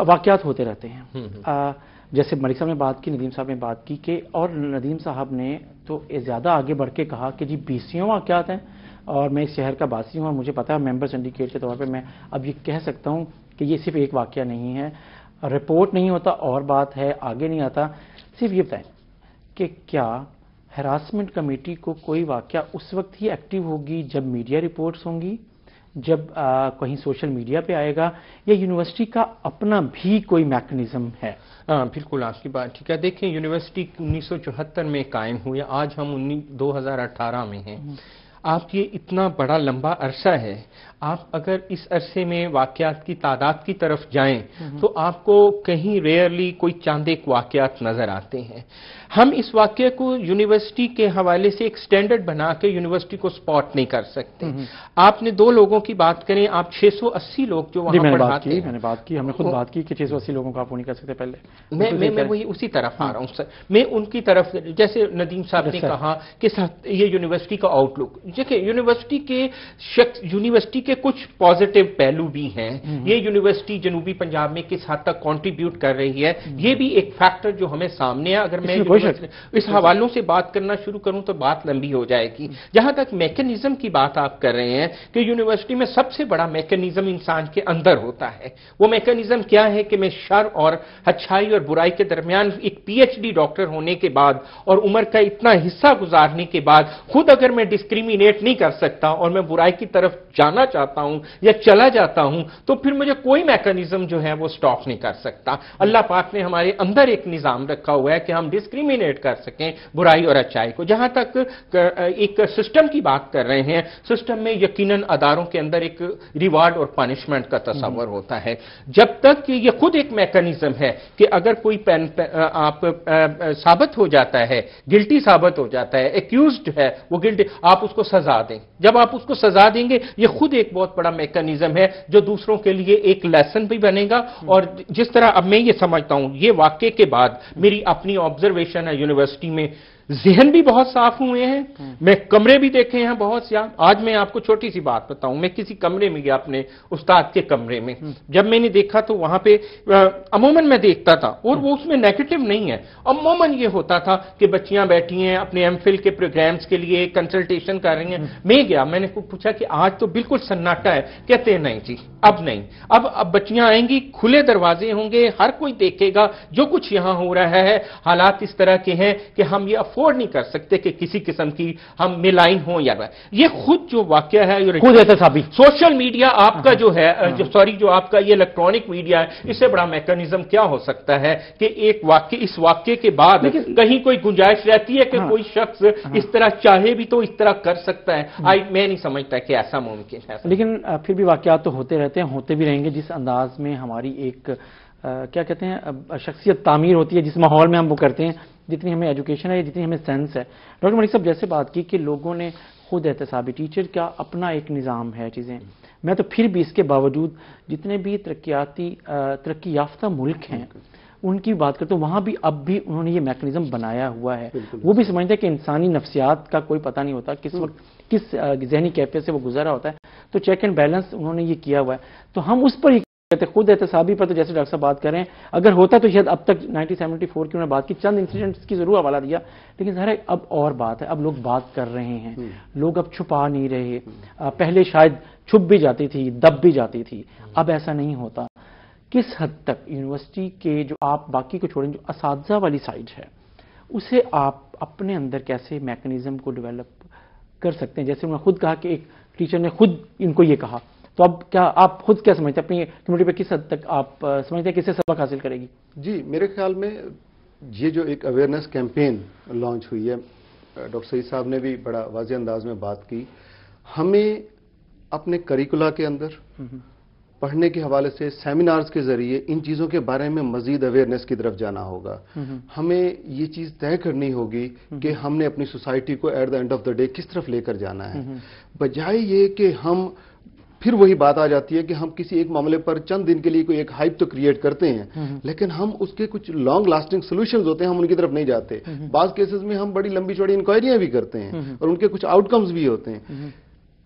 واقعات ہوتے رہتے ہیں، جیسے ملک صاحب نے بات کی، ندیم صاحب نے بات کی کہ، اور ندیم صاحب نے تو زیادہ آگے بڑھ کے کہا کہ جی 20 واقعات ہیں اور میں اس شہر کا باسی ہوں اور مجھے پتا ہے ممبر سنڈیکیٹ کے طور پہ میں اب یہ کہہ سکتا ہوں کہ یہ صرف ایک واقعہ نہیں ہے، رپورٹ نہیں ہوتا اور بات ہے، آگے نہیں آتا۔ صرف یہ بتائیں کہ کیا ہراسمنٹ کمیٹی کو کوئی واقعہ اس وقت ہی ایکٹیو ہوگی جب میڈیا رپورٹس ہوں گی، جب کہیں سوشل میڈیا پہ آئے گا، یا یونیورسٹی کا اپنا بھی کوئی میکنزم ہے؟ بالکل آپ کی بات ٹھیک ہے۔ دیکھیں یونیورسٹی 1974 میں قائم ہوئی، آج ہم 2018 میں ہیں۔ آپ یہ اتنا بڑا لمبا عرصہ ہے، آپ اگر اس عرصے میں واقعات کی تعداد کی طرف جائیں تو آپ کو کہیں ریئرلی کوئی چند ایک واقعات نظر آتے ہیں۔ ہم اس واقعے کو یونیورسٹی کے حوالے سے ایک سٹینڈرڈ بنا کے یونیورسٹی کو سپاٹ نہیں کر سکتے۔ آپ نے 2 لوگوں کی بات کریں، آپ 680 لوگ جو وہاں پڑھاتے ہیں، میں نے بات کی، ہم نے خود بات کی کہ 680 لوگوں کو آپ وہ نہیں کر سکتے پہلے۔ میں وہی اسی طرف آ رہا ہوں سر، میں ان کی طرف، جیسے ندیم صاحب نے کہا کہ یہ یونیورسٹی کا آؤٹ لک، دیکھیں یونیورسٹی کے کچھ پازیٹیو پہلو بھی ہیں۔ یہ یونیورسٹی جنوبی پنجاب میں کس حد تک کنٹریبیوٹ کر رہی ہے، یہ بھی ایک فیکٹر جو ہمیں سامنے ہے۔ اگر میں اس حوالوں سے بات کرنا شروع کروں تو بات لمبی ہو جائے گی۔ جہاں تک میکنزم کی بات آپ کر رہے ہیں کہ یونیورسٹی میں سب سے بڑا میکنزم انسان کے اندر ہوتا ہے، وہ میکنزم کیا ہے کہ میں شر اور اچھائی اور برائی کے درمیان ایک پی ایچ ڈی ڈاکٹر ہونے کے بعد اور عمر کا اتنا حصہ گزارنے کے بعد خود اگر میں ڈسکریمنیٹ نہیں کر سکتا اور میں برائی کی طرف جانا چاہتا ہوں یا چلا جاتا ہوں تو پھر مجھے کوئی میکنزم جو ہے وہ سٹاپ نہیں کر سکتا۔ اللہ پاک نے ہمارے اندر ایک نظام رکھا ہوا ہے کہ ہم ڈسکریمنیٹ کر سکیں برائی اور اچھائی کو۔ جہاں تک ایک سسٹم کی بات کر رہے ہیں، سسٹم میں یقیناً اداروں کے اندر ایک ریوارڈ اور پنشمنٹ کا تصور ہوتا ہے۔ جب تک کہ یہ خود ایک میکنزم ہے کہ اگر کوئی آپ ثابت ہو جاتا ہے، گلٹی ثابت ہو جاتا ہے، ایکیوزڈ ہے وہ گلٹی، آپ اس کو سزا دیں۔ جب آپ اس کو سزا دیں گے یہ خود ایک بہت بڑا میکنزم ہے جو دوسروں کے لیے ایک لیسن بھی بنے گا۔ اور جس طرح اب میں یہ سمجھتا ہوں، یہ واقعے کے بعد میری اپنی آبزرویشن ہے یونیورسٹی میں، ذہن بھی بہت صاف ہوئے ہیں، میں کمرے بھی دیکھے ہیں بہت سے۔ آج میں آپ کو چھوٹی سی بات بتاؤں، میں کسی کمرے میں گیا اپنے استاد کے کمرے میں، جب میں نے دیکھا تو وہاں پہ عموماً میں دیکھتا تھا اور وہ اس میں نیگیٹو نہیں ہے، عموماً یہ ہوتا تھا کہ بچیاں بیٹھی ہیں اپنے ایم فل کے پروگرامز کے لیے کنسلٹیشن کر رہی ہیں۔ میں گیا، میں نے پوچھا کہ آج تو بالکل سناٹا ہے، کہتے ہیں نہیں جی اب نہیں، اب بچیاں آئیں گی، کھلے دروازے ہوں گے، ہر کوئی دیکھے گا جو کچھ یہاں ہو رہا ہے۔ حالات اس طرح کے ہیں کہ ہم یہ افورڈ نہیں کر سکتے کہ کسی قسم کی ہم ملائن ہوں یا یہ خود جو واقعہ ہے، خود احتسابی سوشل میڈیا آپ کا جو ہے، جو آپ کا یہ الیکٹرانک میڈیا ہے، اس سے بڑا میکنزم کیا ہو سکتا ہے کہ اس واقعے کے بعد کہیں کوئی گنجائش رہتی ہے کہ کوئی شخص اس طرح چاہے بھی تو اس طرح کر سکتا ہے؟ میں نہیں سمجھتا کہ ایسا ممکن ہے۔ لیکن پھر بھی واقعات تو ہوتے رہتے ہیں، ہوتے بھی رہیں گے۔ جس انداز میں ہماری ایک کیا کہتے ہیں شخصیت تعمیر ہوتی ہے، جس ماحول میں ہم وہ کرتے ہیں، جتنی ہمیں ایجوکیشن ہے، جتنی ہمیں سینس ہے۔ ڈاکٹر ملک صاحب جیسے بات کی کہ لوگوں نے خود احتسابی، ٹیچر کا اپنا ایک نظام ہے چیزیں، میں تو پھر بھی اس کے باوجود جتنے بھی ترقی یافتہ ملک ہیں ان کی بات کرتا ہوں، وہاں بھی اب بھی انہوں نے یہ میکنزم بنایا ہوا ہے۔ وہ بھی سمجھتے ہیں کہ انسانی نفسیات کا کوئی پتہ نہیں ہوتا کس وقت کس ذہنی کیفیت سے وہ گزرا ہوتا ہے، تو چیک اینڈ بیلنس انہوں نے یہ کیا ہوا ہے۔ تو ہم اس پر کہتے خود احتسابی پر تو جیسے ڈاکٹر صاحب بات کر رہے ہیں، اگر ہوتا تو شاید اب تک 1974 کی انہوں نے بات کی، چند انسیڈنٹس کی ضرور حوالہ دیا، لیکن ظاہر ہے اب اور بات ہے، اب لوگ بات کر رہے ہیں، لوگ اب چھپا نہیں رہے، پہلے شاید چھپ بھی جاتی تھی، دب بھی جاتی تھی، اب ایسا نہیں ہوتا۔ کس حد تک یونیورسٹی کے جو آپ باقی کو چھوڑیں جو اساتذہ والی سائڈ ہے، اسے آپ اپنے اندر کیسے میکنزم کو ڈیولپ کر سکتے ہیں؟ جیسے انہوں نے خود کہا کہ ایک ٹیچر نے خود ان کو یہ کہا، تو اب کیا آپ خود کیا سمجھتے ہیں اپنی کمیونٹی پہ کس حد تک آپ سمجھتے ہیں کس سے سبق حاصل کرے گی؟ جی میرے خیال میں یہ جو ایک اویئرنیس کیمپین لانچ ہوئی ہے، ڈاکٹر سعید صاحب نے بھی بڑا واضح انداز میں بات کی، ہمیں اپنے کریکولا کے اندر پڑھنے کے حوالے سے سیمینارز کے ذریعے ان چیزوں کے بارے میں مزید اویئرنیس کی طرف جانا ہوگا۔ ہمیں یہ چیز طے کرنی ہوگی کہ ہم نے اپنی سوسائٹی کو at the end of the day کس طرف لے کر جانا ہے، بجائے یہ کہ ہم پھر وہی بات آ جاتی ہے کہ ہم کسی ایک معاملے پر چند دن کے لیے کوئی ایک ہائپ تو کریٹ کرتے ہیں، لیکن ہم اس کے کچھ لانگ لاسٹنگ سولوشنز ہوتے ہیں، ہم ان کی طرف نہیں جاتے۔ بعض کیسز میں ہم بڑی لمبی چوڑی انکوائریاں بھی کرتے ہیں اور ان کے کچھ آؤٹ کمز بھی ہوتے ہیں۔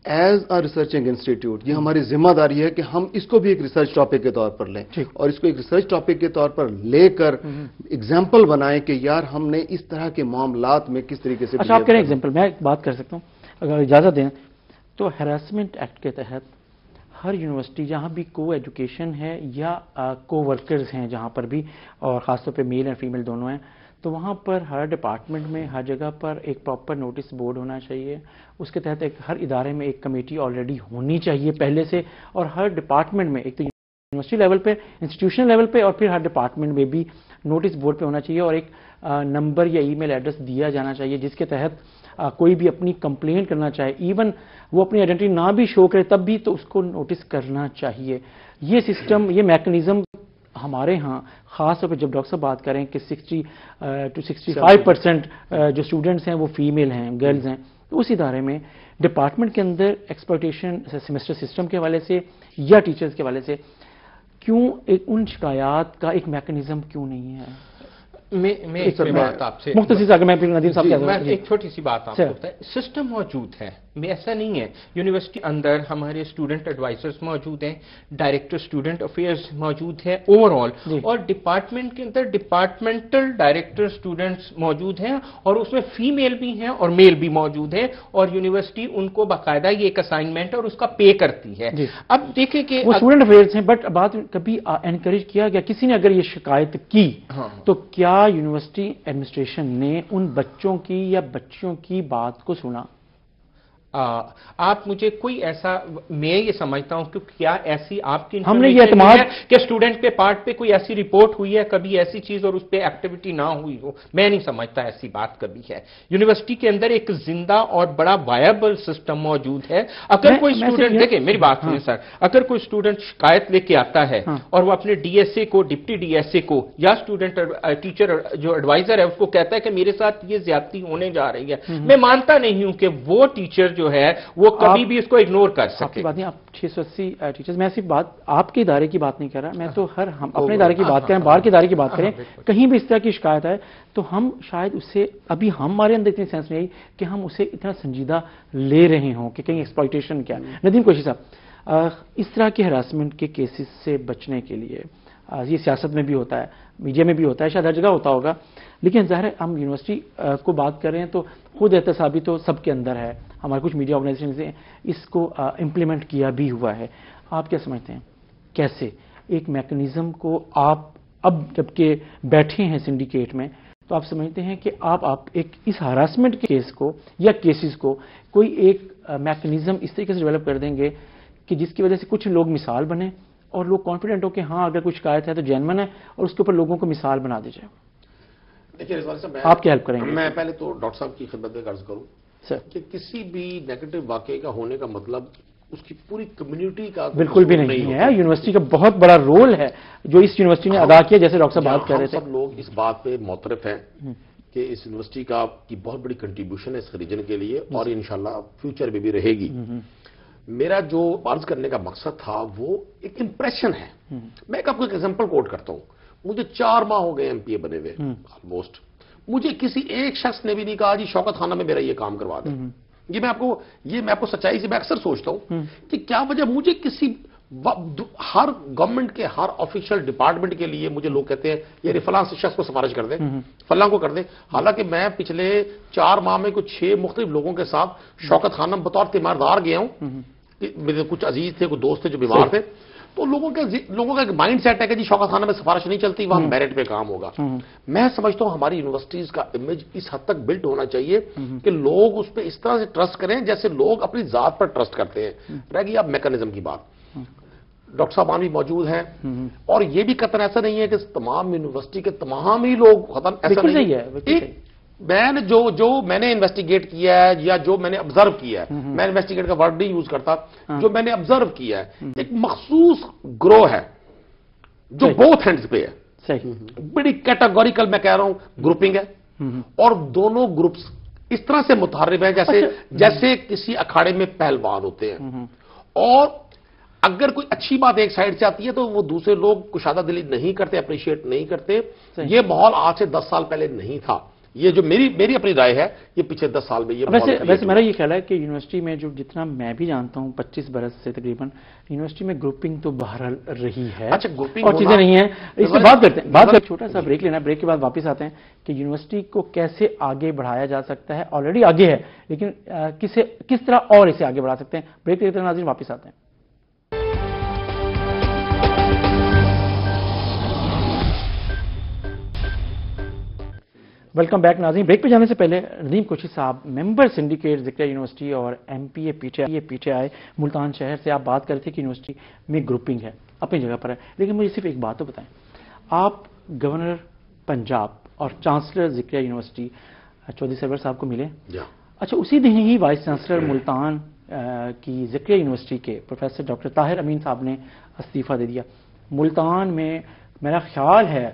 ایز اے ریسرچنگ انسٹیٹیوٹ یہ ہماری ذمہ داری ہے کہ ہم اس کو بھی ایک ریسرچ ٹاپک کے طور پر لیں اور اس کو ایک ریسرچ ٹاپک کے طور پر لے کر ایگزامپل بنائیں کہ یار ہم نے اس طرح کے معاملات میں کس طریقے سے۔ اچھا آپ کریں ایگزامپل، میں ایک بات کر سکتا ہوں اگر اجازت دیں تو؟ ہراسمنٹ ایکٹ کے تحت ہر یونیورسٹی جہاں بھی کو ایجوکیشن ہے یا کو ورکرز ہیں جہاں پر بھی، اور خاص طور پہ میل اور فیمیل دونوں ہیں، تو وہاں پر ہر ڈپارٹمنٹ میں ہر جگہ پر ایک پراپر نوٹس بورڈ ہونا چاہیے، اس کے تحت ہر ادارے میں ایک کمیٹی آلریڈی ہونی چاہیے پہلے سے، اور ہر ڈپارٹمنٹ میں ایک تو یونیورسٹی لیول پہ، انسٹیٹیوشن لیول پہ، اور پھر ہر ڈپارٹمنٹ میں بھی نوٹس بورڈ پہ ہونا چاہیے، اور ایک نمبر یا ای میل ایڈریس دیا جانا چاہیے جس کے تحت کوئی بھی اپنی کمپلینٹ کرنا چاہے، ایون وہ اپنی آئیڈینٹی نہ بھی شو کرے تب بھی تو اس کو نوٹس کرنا چاہیے۔ یہ سسٹم، یہ میکنزم ہمارے ہاں خاص طور پہ جب ڈاکٹر صاحب بات کریں کہ 60 to 65% جو اسٹوڈنٹس ہیں وہ فیمیل ہیں، گرلز ہیں، تو اس ادارے میں ڈپارٹمنٹ کے اندر ایکسپلوٹیشن سیمسٹر سسٹم کے حوالے سے یا ٹیچرز کے حوالے سے کیوں ان شکایات کا ایک میکنزم کیوں نہیں ہے؟ میں ایک بات آپ سے مختصر سے، اگر میں ندیم صاحب کہہ میں ایک چھوٹی سی بات آپ کو بتائیں، سسٹم موجود ہے، ایسا نہیں ہے۔ یونیورسٹی اندر ہمارے اسٹوڈنٹ ایڈوائزرز موجود ہیں، ڈائریکٹر اسٹوڈنٹ افیئرز موجود ہے اوور آل، اور ڈپارٹمنٹ کے اندر ڈپارٹمنٹل ڈائریکٹر اسٹوڈنٹس موجود ہیں، اور اس میں فیمیل بھی ہیں اور میل بھی موجود ہیں، اور یونیورسٹی ان کو باقاعدہ یہ ایک اسائنمنٹ اور اس کا پے کرتی ہے۔ اب دیکھیں کہ وہ اسٹوڈنٹ افیئرز ہیں، بٹ بات کبھی انکریج کیا گیا کسی نے اگر یہ شکایت کی تو کیا یونیورسٹی ایڈمنسٹریشن نے ان بچوں کی یا بچیوں کی بات کو سنا؟ آپ مجھے کوئی ایسا، میں یہ سمجھتا ہوں کہ کیا ایسی آپ کی ہم نے یہ اعتماد کہ اسٹوڈنٹ کے پارٹ پہ کوئی ایسی رپورٹ ہوئی ہے کبھی ایسی چیز اور اس پہ ایکٹیویٹی نہ ہوئی ہو؟ میں نہیں سمجھتا ایسی بات کبھی ہے۔ یونیورسٹی کے اندر ایک زندہ اور بڑا وائبل سسٹم موجود ہے۔ اگر کوئی اسٹوڈنٹ، دیکھیں میری بات سنیں سر، اگر کوئی اسٹوڈنٹ شکایت لے کے آتا ہے اور وہ اپنے ڈی ایس اے کو، ڈپٹی ڈی ایس اے کو یا اسٹوڈنٹ ٹیچر جو ایڈوائزر ہے اس کو کہتا ہے کہ میرے ساتھ یہ زیادتی ہونے جا رہی ہے، میں مانتا نہیں ہوں کہ وہ ٹیچر جو ہے وہ کبھی بھی اس کو اگنور کر سکے۔ آپ کی بات نہیں، آپ 680 ٹیچرز، میں ایسی بات آپ کے ادارے کی بات نہیں کر رہا، میں تو ہم اپنے ادارے کی بات کریں، باہر کے ادارے کی بات کریں، کہیں بھی اس طرح کی شکایت ہے تو ہم شاید اسے ابھی ہمارے اندر اتنی سینس نہیں آئی کہ ہم اسے اتنا سنجیدہ لے رہے ہوں کہ کہیں ایکسپلائٹیشن کیا۔ ندیم قریشی صاحب، اس طرح کے ہراسمنٹ کے کیسز سے بچنے کے لیے، یہ سیاست میں بھی ہوتا ہے، میڈیا میں بھی ہوتا ہے، شاید ہر جگہ ہوتا ہوگا، لیکن ظاہر ہے ہم یونیورسٹی کو بات کر رہے ہیں تو خود احتسابی تو سب کے اندر ہے، ہمارے کچھ میڈیا آرگنائزیشنز نے اس کو امپلیمنٹ کیا بھی ہوا ہے۔ آپ کیا سمجھتے ہیں کیسے ایک میکنزم کو آپ اب جبکہ بیٹھے ہیں سنڈیکیٹ میں تو آپ سمجھتے ہیں کہ آپ ایک اس ہراسمنٹ کیس کو یا کیسز کو کوئی ایک میکنزم اس طریقے سے ڈیولپ کر دیں گے کہ جس کی وجہ سے کچھ لوگ مثال بنیں اور لوگ کانفیڈنٹ ہو کہ ہاں اگر کوئی شکایت ہے تو جینون ہے اور اس کے اوپر لوگوں کو مثال بنا دی جائے؟ دیکھیے رضوان صاحب، آپ کیا ہیلپ کریں گے؟ میں پہلے تو ڈاکٹر صاحب کی خدمت میں عرض کروں کہ کسی بھی نیگیٹو واقعے کا ہونے کا مطلب اس کی پوری کمیونٹی کا بالکل بھی نہیں ہے۔ یونیورسٹی کا بہت بڑا رول ہے جو اس یونیورسٹی نے ادا کیا، جیسے ڈاکٹر صاحب بات کر رہے تھے۔ سب لوگ اس بات پہ معترف ہیں کہ اس یونیورسٹی کی بہت بڑی کنٹریبیوشن ہے اس ریجن کے لیے اور انشاءاللہ فیوچر میں بھی رہے گی۔ میرا جو عرض کرنے کا مقصد تھا وہ ایک امپریشن ہے۔ میں آپ کو ایک ایگزامپل کوٹ کرتا ہوں، مجھے 4 ماہ ہو گئے MP بنے ہوئے آلموسٹ، مجھے کسی ایک شخص نے بھی نہیں کہا جی شوکت خانہ میں میرا یہ کام کروا دیں۔ یہ میں آپ کو سچائی سے میں اکثر سوچتا ہوں کہ کیا وجہ مجھے کسی ہر گورنمنٹ کے ہر آفیشیل ڈپارٹمنٹ کے لیے مجھے لوگ کہتے ہیں یہ فلاں شخص کو سفارش کر دیں، فلاں کو کر دیں، حالانکہ میں پچھلے 4 ماہ میں کچھ 6 مختلف لوگوں کے ساتھ شوکت خانم بطور تیماردار گیا ہوں، میرے کچھ عزیز تھے، کچھ دوست تھے جو بیمار تھے، تو لوگوں کا ایک مائنڈ سیٹ ہے کہ جی شوکت خانہ میں سفارش نہیں چلتی، وہاں میرٹ پہ کام ہوگا۔ میں سمجھتا ہوں ہماری یونیورسٹیز کا امیج اس حد تک بلڈ ہونا چاہیے کہ لوگ اس پہ اس طرح سے ٹرسٹ کریں جیسے لوگ اپنی ذات پر ٹرسٹ کرتے ہیں۔ رہ گئی اب میکانزم کی بات، ڈاکٹر صاحبان بھی موجود ہیں، اور یہ بھی قطعاً ایسا نہیں ہے کہ تمام یونیورسٹی کے تمام ہی لوگ ختم، ایسا نہیں ہے۔ میں نے جو میں نے انویسٹیگیٹ کیا ہے یا جو میں نے آبزرو کیا ہے، میں انویسٹیگیٹ کا ورڈ نہیں یوز کرتا، جو میں نے آبزرو کیا ہے، ایک مخصوص گروہ ہے جو بوتھ ہینڈز پہ ہے، بڑی کیٹاگوریکل میں کہہ رہا ہوں گروپنگ ہے، اور دونوں گروپس اس طرح سے متحرک ہیں جیسے کسی اکھاڑے میں پہلوان ہوتے ہیں، اور اگر کوئی اچھی بات ایک سائڈ سے آتی ہے تو وہ دوسرے لوگ کشادہ دلی نہیں کرتے، اپریشیٹ نہیں کرتے۔ یہ ماحول آج سے 10 سال پہلے نہیں تھا، یہ جو میری اپنی رائے ہے، یہ پچھلے 10 سال میں یہ ویسے میرا یہ خیال ہے کہ یونیورسٹی میں جو جتنا میں بھی جانتا ہوں 25 برس سے تقریباً یونیورسٹی میں گروپنگ تو بہرحال رہی ہے، اچھا گروپنگ اور چیزیں نہیں ہیں، اس پہ بات کرتے ہیں، بات ایک چھوٹا سا بریک لینا، بریک کے بعد واپس آتے ہیں کہ یونیورسٹی کو کیسے آگے بڑھایا جا سکتا ہے، آلریڈی آگے ہے لیکن کس طرح اور اسے آگے بڑھا سکتے ہیں۔ بریک لیتے ہیں ناظرین، واپس آتے ہیں۔ ویلکم بیک ناظرین، بریک پہ جانے سے پہلے ندیم کوچی صاحب ممبر سنڈیکیٹ ذکریہ یونیورسٹی اور M P A P T I Multan شہر سے، آپ بات کر رہے تھے کہ یونیورسٹی میں گروپنگ ہے، اپنی جگہ پر ہے، لیکن مجھے صرف ایک بات تو بتائیں، آپ گورنر پنجاب اور چانسلر ذکریہ یونیورسٹی چودھری سرور صاحب کو ملے؟ اچھا، اسی دن ہی وائس چانسلر ملتان کی ذکریہ یونیورسٹی کے پروفیسر ڈاکٹر طاہر امین صاحب نے استعفیٰ دے دیا۔ ملتان میں میرا خیال ہے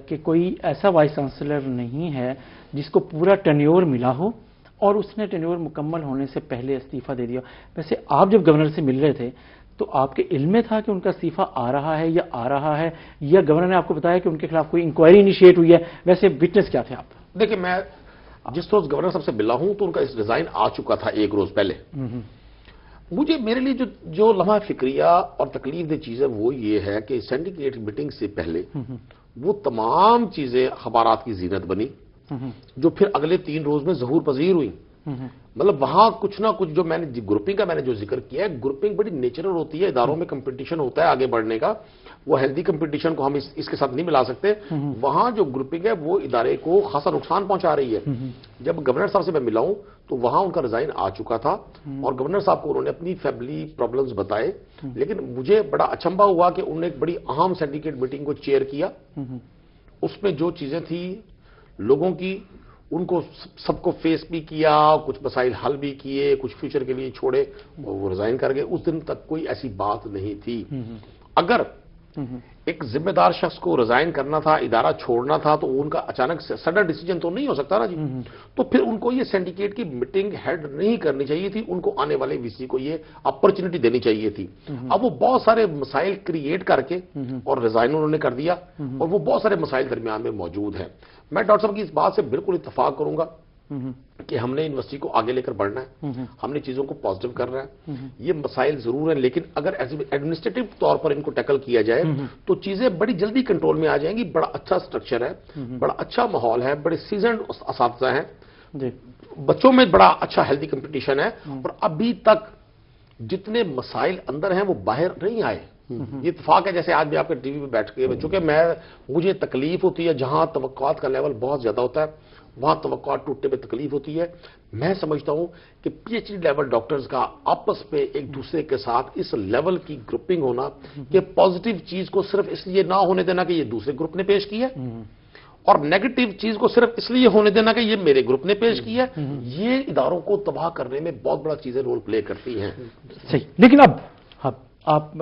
کہ کوئی ایسا وائس چانسلر نہیں ہے جس کو پورا ٹینیور ملا ہو اور اس نے ٹینیور مکمل ہونے سے پہلے استعفیٰ دے دیا۔ ویسے آپ جب گورنر سے مل رہے تھے تو آپ کے علم میں تھا کہ ان کا استعفیٰ آ رہا ہے یا گورنر نے آپ کو بتایا کہ ان کے خلاف کوئی انکوائری انیشیٹ ہوئی ہے؟ ویسے وٹنس کیا تھے آپ؟ دیکھیں، میں جس روز گورنر صاحب سے ملا ہوں تو ان کا ریزائن آ چکا تھا 1 روز پہلے۔ میرے لیے جو لمحہ فکریہ اور تکلیف دہ چیز ہے وہ یہ ہے کہ سینڈیکیٹ میٹنگ سے پہلے وہ تمام چیزیں اخبارات کی زینت بنی جو پھر اگلے 3 روز میں ظہور پذیر ہوئی۔ مطلب وہاں کچھ نہ کچھ جو میں نے گروپنگ کا میں نے جو ذکر کیا ہے، گروپنگ بڑی نیچرل ہوتی ہے، اداروں میں کمپٹیشن ہوتا ہے آگے بڑھنے کا، وہ ہیلدی کمپٹیشن کو ہم اس کے ساتھ نہیں ملا سکتے۔ وہاں جو گروپنگ ہے وہ ادارے کو خاصا نقصان پہنچا رہی ہے۔ جب گورنر صاحب سے میں ملا ہوں تو وہاں ان کا ریزائن آ چکا تھا اور گورنر صاحب کو انہوں نے اپنی فیملی پرابلمز بتائے، لیکن مجھے بڑا اچنبھا ہوا کہ انہوں نے ایک بڑی اہم سینڈیکیٹ میٹنگ کو چیئر کیا۔ اس میں جو چیزیں تھیں لوگوں کی، ان کو سب کو فیس بھی کیا، کچھ مسائل حل بھی کیے، کچھ فیوچر کے لیے چھوڑے، وہ ریزائن کر گئے۔ اس دن تک کوئی ایسی بات نہیں تھی۔ اگر ایک ذمہ دار شخص کو ریزائن کرنا تھا، ادارہ چھوڑنا تھا، تو ان کا اچانک سے سڈن ڈیسیجن تو نہیں ہو سکتا نا جی۔ تو پھر ان کو یہ سینڈیکیٹ کی میٹنگ ہیڈ نہیں کرنی چاہیے تھی، ان کو آنے والے وی سی کو یہ اپرچونٹی دینی چاہیے تھی۔ اب وہ بہت سارے مسائل کریٹ کر کے اور ریزائن انہوں نے کر دیا، اور وہ بہت سارے مسائل درمیان میں موجود ہیں۔ میں ڈاکٹر صاحب کی اس بات سے بالکل اتفاق کروں گا کہ ہم نے یونیورسٹی کو آگے لے کر بڑھنا ہے، ہم نے چیزوں کو پازیٹو کرنا ہے۔ یہ مسائل ضرور ہیں، لیکن اگر ایڈمنسٹریٹو طور پر ان کو ٹیکل کیا جائے تو چیزیں بڑی جلدی کنٹرول میں آ جائیں گی۔ بڑا اچھا سٹرکچر ہے، بڑا اچھا ماحول ہے، بڑے سیزنڈ اساتذہ ہیں، بچوں میں بڑا اچھا ہیلدی کمپٹیشن ہے، اور ابھی تک جتنے مسائل اندر ہیں وہ باہر نہیں آئے۔ یہ اتفاق ہے، جیسے آج بھی آپ کے ٹی وی پہ بیٹھ کے، چونکہ مجھے تکلیف ہوتی ہے جہاں توقعات کا لیول بہت زیادہ ہوتا ہے، وہاں توقعات ٹوٹنے میں تکلیف ہوتی ہے۔ میں سمجھتا ہوں کہ P H D level doctors کا آپس میں ایک دوسرے کے ساتھ اس لیول کی گروپنگ ہونا، کہ پازیٹیو چیز کو صرف اس لیے نہ ہونے دینا کہ یہ دوسرے گروپ نے پیش کی ہے، اور نیگیٹو چیز کو صرف اس لیے ہونے دینا کہ یہ میرے گروپ نے پیش کی ہے، یہ اداروں کو تباہ کرنے میں بہت بڑا چیزیں رول پلے کرتی ہیں۔ صحیح، لیکن اب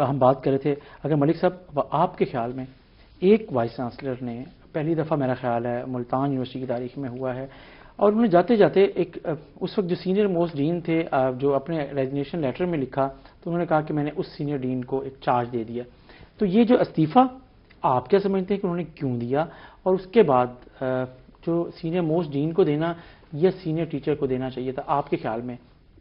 ہم بات کر رہے تھے، اگر ملک صاحب آپ کے خیال میں ایک وائس چانسلر نے پہلی دفعہ میرا خیال ہے ملتان یونیورسٹی کی تاریخ میں ہوا ہے، اور انہوں نے جاتے جاتے ایک اس وقت جو سینئر موسٹ ڈین تھے، جو اپنے ریزگنیشن لیٹر میں لکھا تو انہوں نے کہا کہ میں نے اس سینئر ڈین کو ایک چارج دے دیا۔ تو یہ جو استعفیٰ آپ کیا سمجھتے ہیں کہ انہوں نے کیوں دیا، اور اس کے بعد جو سینئر موسٹ ڈین کو دینا یا سینئر ٹیچر کو دینا چاہیے تھا آپ کے خیال میں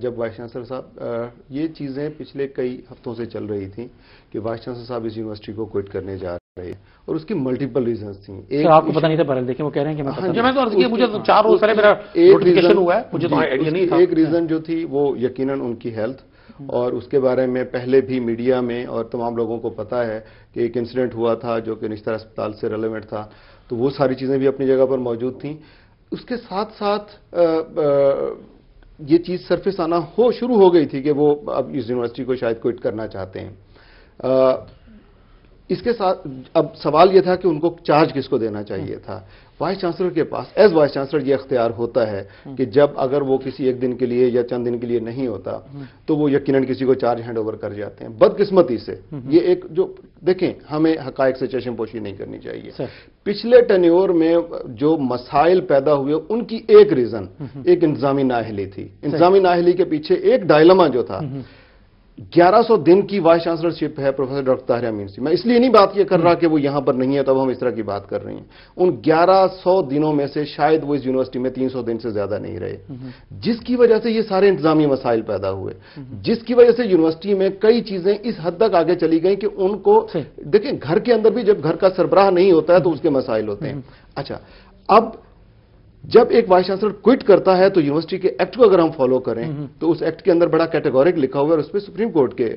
جب وائس چانسلر صاحب، یہ چیزیں پچھلے کئی ہفتوں سے چل رہی تھیں کہ وائس چانسلر صاحب اس یونیورسٹی کو کوئٹ کرنے جا رہے ہیں، اور اس کی ملٹیپل ریزنز تھیں. سر آپ کو پتہ نہیں تھا بہرحال، دیکھیں وہ کہہ رہے ہیں کہ میں تو عرض کیا مجھے 4 روز پہلے میرا نوٹیفیکیشن ہوا ہے، مجھے تو آئیڈیا نہیں تھا. ایک ریزن جو تھی وہ یقیناً ان کی ہیلتھ، اور اس کے بارے میں پہلے بھی میڈیا میں اور تمام لوگوں کو پتا ہے کہ ایک انسیڈنٹ ہوا تھا جو کہ نشتر اسپتال سے ریلیونٹ تھا، تو وہ ساری چیزیں بھی اپنی جگہ پر موجود تھیں. اس کے ساتھ ساتھ یہ چیز سرفیس آنا شروع ہو گئی تھی کہ وہ اب اس یونیورسٹی کو شاید کوئٹ کرنا چاہتے ہیں. اس کے ساتھ اب سوال یہ تھا کہ ان کو چارج کس کو دینا چاہیے تھا. وائس چانسلر کے پاس ایز وائس چانسلر یہ اختیار ہوتا ہے کہ جب اگر وہ کسی ایک دن کے لیے یا چند دن کے لیے نہیں ہوتا تو وہ یقیناً کسی کو چارج ہینڈ اوور کر جاتے ہیں. بدقسمتی سے یہ ایک جو دیکھیں، ہمیں حقائق سے چشم پوشی نہیں کرنی چاہیے. پچھلے ٹینیور میں جو مسائل پیدا ہوئے ان کی ایک ریزن ایک انتظامی نااہلی تھی. انتظامی نااہلی کے پیچھے ایک ڈائلما جو تھا، 1100 دن کی وائس چانسلرشپ ہے پروفیسر ڈاکٹر طاہر امین سے. میں اس لیے نہیں بات یہ کر رہا کہ وہ یہاں پر نہیں ہے تب ہم اس طرح کی بات کر رہے ہیں. ان 1100 دنوں میں سے شاید وہ اس یونیورسٹی میں 300 دن سے زیادہ نہیں رہے، جس کی وجہ سے یہ سارے انتظامی مسائل پیدا ہوئے، جس کی وجہ سے یونیورسٹی میں کئی چیزیں اس حد تک آگے چلی گئیں کہ ان کو دیکھیں، گھر کے اندر بھی جب گھر کا سربراہ نہیں ہوتا ہے تو اس کے مسائل ہوتے ہیں. اچھا، اب جب ایک وائس چانسلر کوئٹ کرتا ہے تو یونیورسٹی کے ایکٹ کو اگر ہم فالو کریں تو اس ایکٹ کے اندر بڑا کیٹیگورک لکھا ہوا ہے، اور اس پہ سپریم کورٹ کے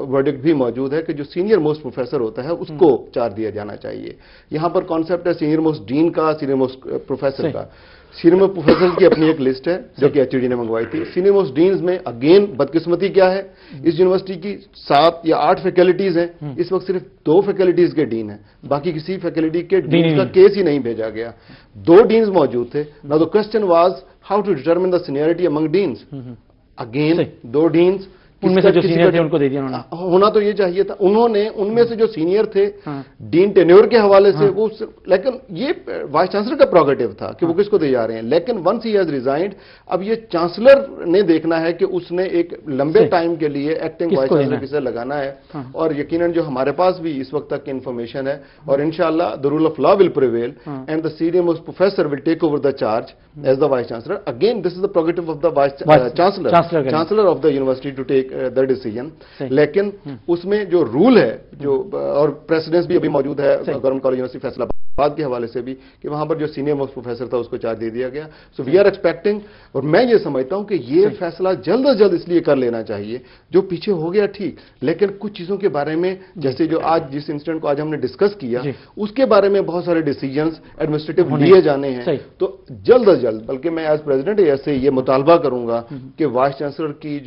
ورڈکٹ بھی موجود ہے کہ جو سینئر موسٹ پروفیسر ہوتا ہے اس کو چارج دیا جانا چاہیے. یہاں پر کانسیپٹ ہے سینئر موسٹ ڈین کا، سینئر موسٹ پروفیسر کا. سینئر موسٹ پروفیسر کی اپنی ایک لسٹ ہے جو کہ ایچ ڈی نے منگوائی تھی. سینئر موسٹ ڈینز میں اگین بدقسمتی کیا ہے، اس یونیورسٹی کی 7 یا 8 فیکلٹیز ہیں، اس وقت صرف 2 فیکلٹیز کے ڈین ہیں، باقی کسی فیکلٹی کے ڈین کا کیس ہی نہیں بھیجا گیا. 2 ڈینز موجود تھے. Now the question was how to determine the seniority among deans. Again 2 deans. ان میں سے جو سینئر تھے ان کو دے دیا انہوں نے. ہونا تو یہ چاہیے تھا. انہوں نے ان میں سے جو سینئر تھے ڈین ٹینیور کے حوالے سے وہ، لیکن یہ وائس چانسلر کا پروگیٹو تھا کہ وہ کس کو دے جا رہے ہیں. لیکن ونس ہی ہیز ریزائنڈ، اب یہ چانسلر نے دیکھنا ہے کہ اس نے ایک لمبے ٹائم کے لیے ایکٹنگ وائس چانسلر کسے لگانا ہے. اور یقیناً جو ہمارے پاس بھی اس وقت تک انفارمیشن ہے، اور انشاءاللہ the rule of law will prevail and the senior most professor will take over the charge as the vice chancellor. Again, this is the prerogative of the chancellor of the university to take the decision. لیکن اس میں جو role ہے جو اور precedence بھی ابھی موجود ہے گورنمنٹ کالج یونیورسٹی فیصلہ آباد کے حوالے سے بھی کہ وہاں پر جو سینئر موسٹ پروفیسر تھا اس کو چارج دے دیا گیا. سو وی آر ایکسپیکٹنگ، اور میں یہ سمجھتا ہوں کہ یہ فیصلہ جلد از جلد اس لیے کر لینا چاہیے. جو پیچھے ہو گیا ٹھیک، لیکن کچھ چیزوں کے بارے میں جیسے جو آج جس انسیڈنٹ کو آج ہم نے ڈسکس کیا اس کے بارے میں بہت سارے ڈیسیجنز ایڈمنسٹریٹو لیے جانے ہیں. تو جلد از جلد، بلکہ میں ایز پریزیڈنٹ ایسے یہ مطالبہ کروں گا کہ وائس چانسلر کی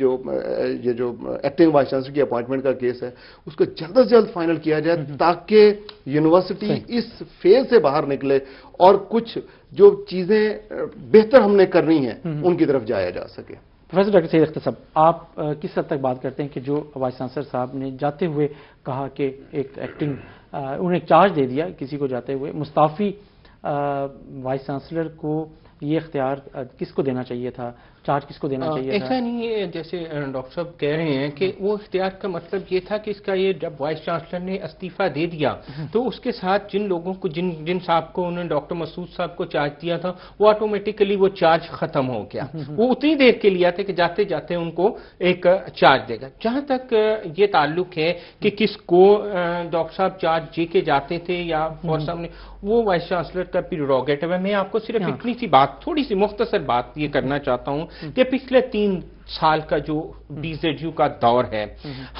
یہ جو ایکٹنگ وائس چانسلر کی اپوائنٹمنٹ کا کیس ہے اس کو جلد از جلد فائنل کیا جائے تاکہ یونیورسٹی اس فیز سے باہر نکلے اور کچھ جو چیزیں بہتر ہم نے کرنی ہیں ان کی طرف جایا جا سکے. پروفیسر ڈاکٹر سید اختر صاحب، آپ کس حد تک بات کرتے ہیں کہ جو وائس چانسلر صاحب نے جاتے ہوئے کہا کہ ایک ایکٹنگ انہوں نے چارج دے دیا کسی کو جاتے ہوئے، مستعفی وائس چانسلر کو یہ اختیار کس کو دینا چاہیے تھا، چارج کس کو دینا چاہیے تھا؟ ایسا نہیں ہے جیسے ڈاکٹر صاحب کہہ رہے ہیں کہ وہ اختیار کا مطلب یہ تھا کہ اس کا یہ جب وائس چانسلر نے استعفیٰ دے دیا تو اس کے ساتھ جن لوگوں کو جن صاحب کو انہوں نے ڈاکٹر مسعود صاحب کو چارج دیا تھا وہ آٹومیٹیکلی وہ چارج ختم ہو گیا. وہ اتنی دیر کے لیا تھا کہ جاتے جاتے ان کو ایک چارج دے گا. جہاں تک یہ تعلق ہے کہ کس کو ڈاکٹر صاحب چارج دے کے جاتے تھے یا فور صاحب نے، وہ وائس چانسلر کا پریروگیٹو ہے. میں آپ کو صرف اتنی سی بات، تھوڑی سی مختصر بات یہ کرنا چاہتا ہوں کہ پچھلے 3 سال کا جو BZU کا دور ہے،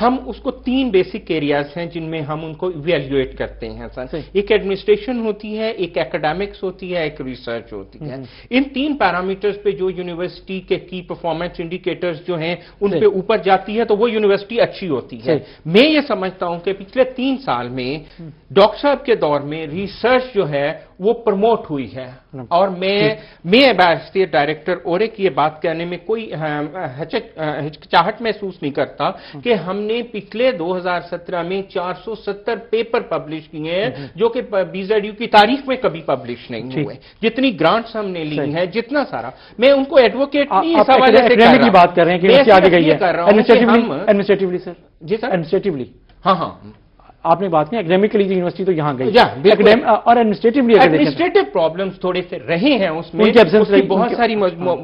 ہم اس کو 3 بیسک ایریاز ہیں جن میں ہم ان کو ایویلیویٹ کرتے ہیں. ایک ایڈمنسٹریشن ہوتی ہے، ایک ایکیڈیمکس ہوتی ہے، ایک ریسرچ ہوتی ہے. ان 3 پیرامیٹرز پہ جو یونیورسٹی کے کی پرفارمنس انڈیکیٹرز جو ہیں ان پہ اوپر جاتی ہے تو وہ یونیورسٹی اچھی ہوتی ہے. میں یہ سمجھتا ہوں کہ پچھلے 3 سال میں ڈاکٹر صاحب کے دور میں ریسرچ جو ہے وہ پروموٹ ہوئی ہے، اور میں اسٹیٹ ڈائریکٹر اورک یہ بات کہنے میں کوئی ہچکچاہٹ محسوس نہیں کرتا کہ ہم نے پچھلے 2017 میں 470 پیپر پبلش کیے ہیں جو کہ BZU کی تاریخ میں کبھی پبلش نہیں ہوئے. جتنی گرانٹس ہم نے لی ہیں، جتنا سارا، میں ان کو ایڈوکیٹ نہیں اس حوالے سے کر رہا، بات کر رہے ہیں کہ آگے گئی ہے ایڈمنسٹریٹیولی. سر جی سر ایڈمنسٹریٹیولی، ہاں آپ نے بات کی اکیڈیمکلی یونیورسٹی تو یہاں گئی اور ایڈمنسٹریٹو پرابلمس تھوڑے سے رہے ہیں اس میں بہت ساری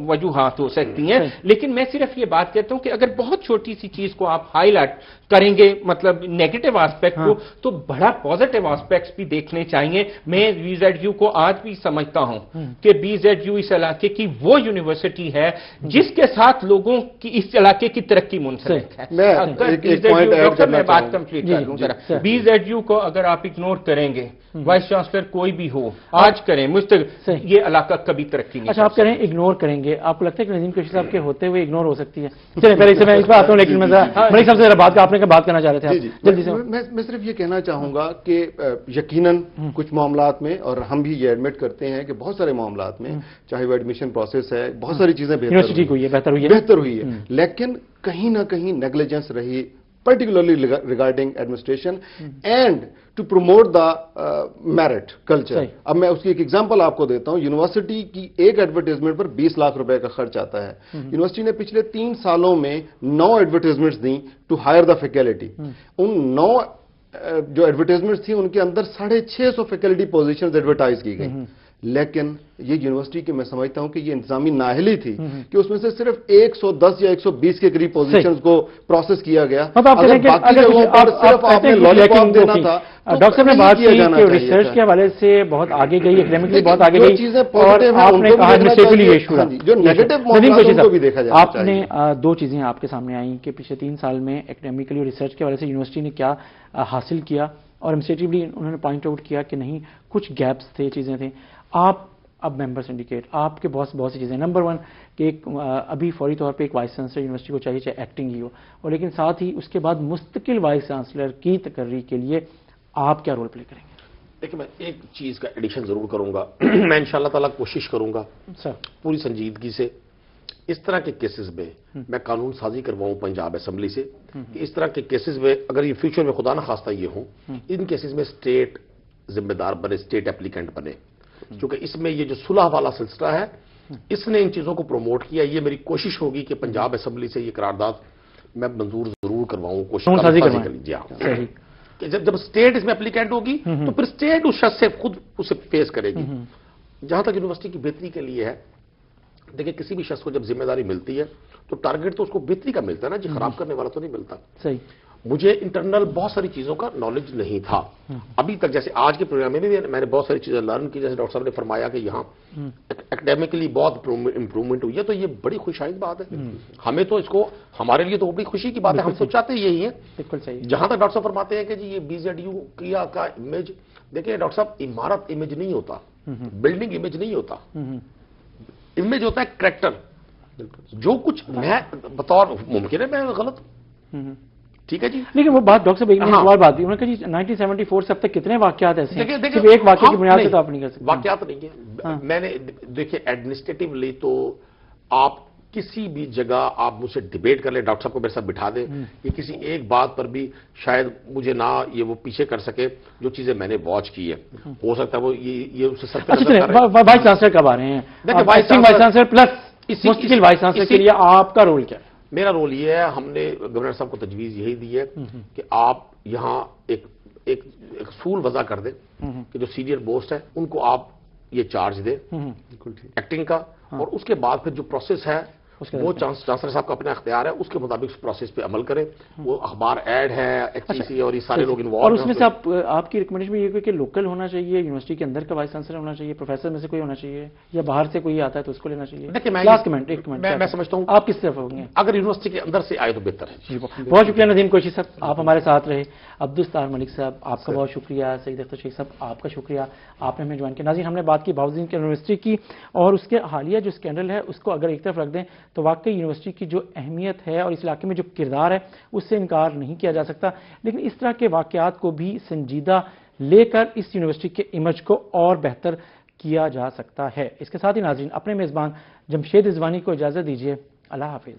وجوہات ہو سکتی ہیں، لیکن میں صرف یہ بات کہتا ہوں کہ اگر بہت چھوٹی سی چیز کو آپ ہائی لائٹ کریں گے، مطلب نیگیٹو آسپیکٹ کو، تو بڑا پازیٹو آسپیکٹس بھی دیکھنے چاہیے. میں بی زیڈ یو کو آج بھی سمجھتا ہوں کہ بی زیڈ یو اس علاقے کی وہ یونیورسٹی ہے جس کے ساتھ لوگوں کی اس علاقے کی ترقی منسلک ہے. میں بات کمپلیٹ کر لوں ذرا. بی زیڈ یو کو اگر آپ اگنور کریں گے، وائس چانسلر کوئی بھی ہو، آج کریں مستقبل، یہ علاقہ کبھی ترقی نہیں. اچھا، آپ کہہ رہے ہیں اگنور کریں گے، آپ کو لگتا ہے کہ نظیم قریشی صاحب کے ہوتے ہوئے اگنور ہو سکتی ہے؟ چلیں پہلے سے میں اس پر آتا ہوں، لیکن میں ملک صاحب سے ذرا بات کرنا چاہ رہے تھے. جلدی سے میں صرف یہ کہنا چاہوں گا کہ یقیناً کچھ معاملات میں، اور ہم بھی یہ ایڈمٹ کرتے ہیں کہ بہت سارے معاملات میں، چاہے وہ ایڈمیشن پروسیس ہے، بہت ساری چیزیں بہتر ہوئی ہے، لیکن کہیں نہ کہیں نیگلیجنس رہی، particularly regarding administration and to promote the merit culture. اب میں اس کی ایک ایگزامپل آپ کو دیتا ہوں. یونیورسٹی کی ایک ایڈورٹیزمنٹ پر 20 لاکھ روپے کا خرچ آتا ہے. یونیورسٹی نے پچھلے 3 سالوں میں 9 ایڈورٹیزمنٹس دیں ٹو ہائر دا فیکلٹی. ان 9 جو ایڈورٹیزمنٹس تھیں ان کے اندر 650 فیکلٹی پوزیشنز ایڈورٹائز کی گئیں، لیکن یہ یونیورسٹی کی میں سمجھتا ہوں کہ یہ انتظامی نااہلی تھی کہ اس میں سے صرف 110 یا 120 کے قریب پوزیشنز کو پروسیس کیا گیا. اگر باقی جگہوں پر صرف آپ نے لالی پاپ دینا تھا. ڈاکٹر صاحب نے بات کی کہ ریسرچ کے حوالے سے بہت آگے گئی، اکیڈیمکلی بہت آگے گئی، اور آپ نے کہا ایڈمنسٹریٹولی یہ ایشو رہا. جو نیگیٹو معاملات کو بھی دیکھا جائے. آپ نے 2 چیزیں آپ کے سامنے آئیں کہ پچھلے 3 سال میں اکیڈیمکلی اور ریسرچ کے حوالے سے یونیورسٹی نے کیا حاصل کیا، اور ایڈمنسٹریٹولی انہوں نے پوائنٹ آؤٹ کیا کہ نہیں، کچھ گیپس تھے، چیزیں تھیں. آپ اب ممبر سنڈیکیٹ، آپ کے بہت سی چیزیں. نمبر 1 کہ ابھی فوری طور پہ ایک وائس چانسلر یونیورسٹی کو چاہیے، چاہے ایکٹنگ ہی ہو، اور لیکن ساتھ ہی اس کے بعد مستقل وائس چانسلر کی تقرری کے لیے آپ کیا رول پلے کریں گے؟ دیکھیں، میں ایک چیز کا ایڈیشن ضرور کروں گا. میں انشاءاللہ تعالیٰ کوشش کروں گا پوری سنجیدگی سے اس طرح کے کیسز میں میں قانون سازی کرواؤں پنجاب اسمبلی سے کہ اس طرح کے کیسز میں اگر یہ فیوچر میں خدا نہ خواستہ یہ ہوں، ان کیسز میں اسٹیٹ ذمہ دار بنے، اسٹیٹ اپلیکینٹ بنے. چونکہ اس میں یہ جو صلح والا سلسلہ ہے، اس نے ان چیزوں کو پروموٹ کیا. یہ میری کوشش ہوگی کہ پنجاب اسمبلی سے یہ قرارداد میں منظور ضرور کرواؤں، کوشش جی ہاں، کہ جب اسٹیٹ اس میں اپلیکینٹ ہوگی تو پھر اسٹیٹ اس شخص سے خود اسے فیس کرے گی. جہاں تک یونیورسٹی کی بہتری کے لیے ہے، دیکھیں کسی بھی شخص کو جب ذمہ داری ملتی ہے تو ٹارگٹ تو اس کو بہتری کا ملتا ہے نا جی، خراب کرنے والا تو نہیں ملتا. صحیح. مجھے انٹرنل بہت ساری چیزوں کا نالج نہیں تھا ابھی تک. جیسے آج کے پروگرام میں بھی میں نے بہت ساری چیزیں لرن کی، جیسے ڈاکٹر صاحب نے فرمایا کہ یہاں اکیڈیمکلی بہت امپرومنٹ ہوئی ہے، تو یہ بڑی خوشائند بات ہے. ہمیں تو اس کو، ہمارے لیے تو بڑی خوشی کی بات ہے، ہم تو چاہتے یہی ہیں. بالکل صحیح. جہاں تک ڈاکٹر صاحب فرماتے ہیں کہ جی یہ بی زیڈ یو کا امیج، دیکھیں ڈاکٹر صاحب، عمارت امیج نہیں ہوتا، بلڈنگ امیج نہیں ہوتا، امیج ہوتا ہے کریکٹر. جو کچھ میں بطور، ممکن ہے میں غلط، ٹھیک ہے جی، لیکن وہ بات ڈاکٹر صاحب ایک سوال بات بھی، انہوں نے کہا جی 1974 سے اب تک کتنے واقعات ایسے ہیں، صرف ایک واقعے کی بنیاد پہ تو آپ نہیں کر سکتے. واقعات نہیں ہیں. میں نے دیکھیں ایڈمنسٹریٹولی تو آپ کسی بھی جگہ آپ مجھ سے ڈیبیٹ کر لیں، ڈاکٹر صاحب کو میرے ساتھ بٹھا دیں، یہ کسی ایک بات پر بھی شاید مجھے نہ یہ وہ پیچھے کر سکے جو چیزیں میں نے واچ کی ہے. ہو سکتا ہے وہ یہ اسے سب وائس چانسلر کب آ رہے ہیں؟ وائس چانسلر پلس مستقل وائس چانسلر کے لیے آپ کا رول کیا ہے؟ میرا رول یہ ہے، ہم نے گورنر صاحب کو تجویز یہی دی ہے کہ آپ یہاں ایک اصول وضع کر دیں کہ جو سینئر موسٹ ہے ان کو آپ یہ چارج دیں ایکٹنگ کا، اور اس کے بعد پھر جو پروسیس ہے وہ چانسلر صاحب کا اپنا اختیار ہے، اس کے مطابق اس پروسیس پہ عمل کریں. وہ اخبار ایڈ ہے، ایچ ای سی اور یہ سارے لوگ انوالو. اور اس میں سے آپ کی ریکمنڈیشن یہ کہ لوکل ہونا چاہیے، یونیورسٹی کے اندر کا وائس چانسلر ہونا چاہیے، پروفیسر میں سے کوئی ہونا چاہیے، یا باہر سے کوئی آتا ہے تو اس کو لینا چاہیے؟ میں سمجھتا ہوں آپ کس طرف ہوں گے؟ اگر یونیورسٹی کے اندر سے آئے تو بہتر ہے. بہت شکریہ نظیم قریشی صاحب، آپ ہمارے ساتھ رہے. عبدالستار ملک صاحب آپ کا بہت شکریہ. سعید اختر شیخ صاحب آپ کا شکریہ، آپ نے ہمیں جوائن کیا. ناظرین، ہم نے بات کی بہاؤالدین یونیورسٹی کی، اور اس کے حالیہ جو اسکینڈل ہے اس کو اگر ایک طرف رکھ دیں تو واقعی یونیورسٹی کی جو اہمیت ہے اور اس علاقے میں جو کردار ہے اس سے انکار نہیں کیا جا سکتا. لیکن اس طرح کے واقعات کو بھی سنجیدہ لے کر اس یونیورسٹی کے امیج کو اور بہتر کیا جا سکتا ہے. اس کے ساتھ ہی ناظرین، اپنے میزبان جمشید رضوانی کو اجازت دیجیے. اللہ حافظ.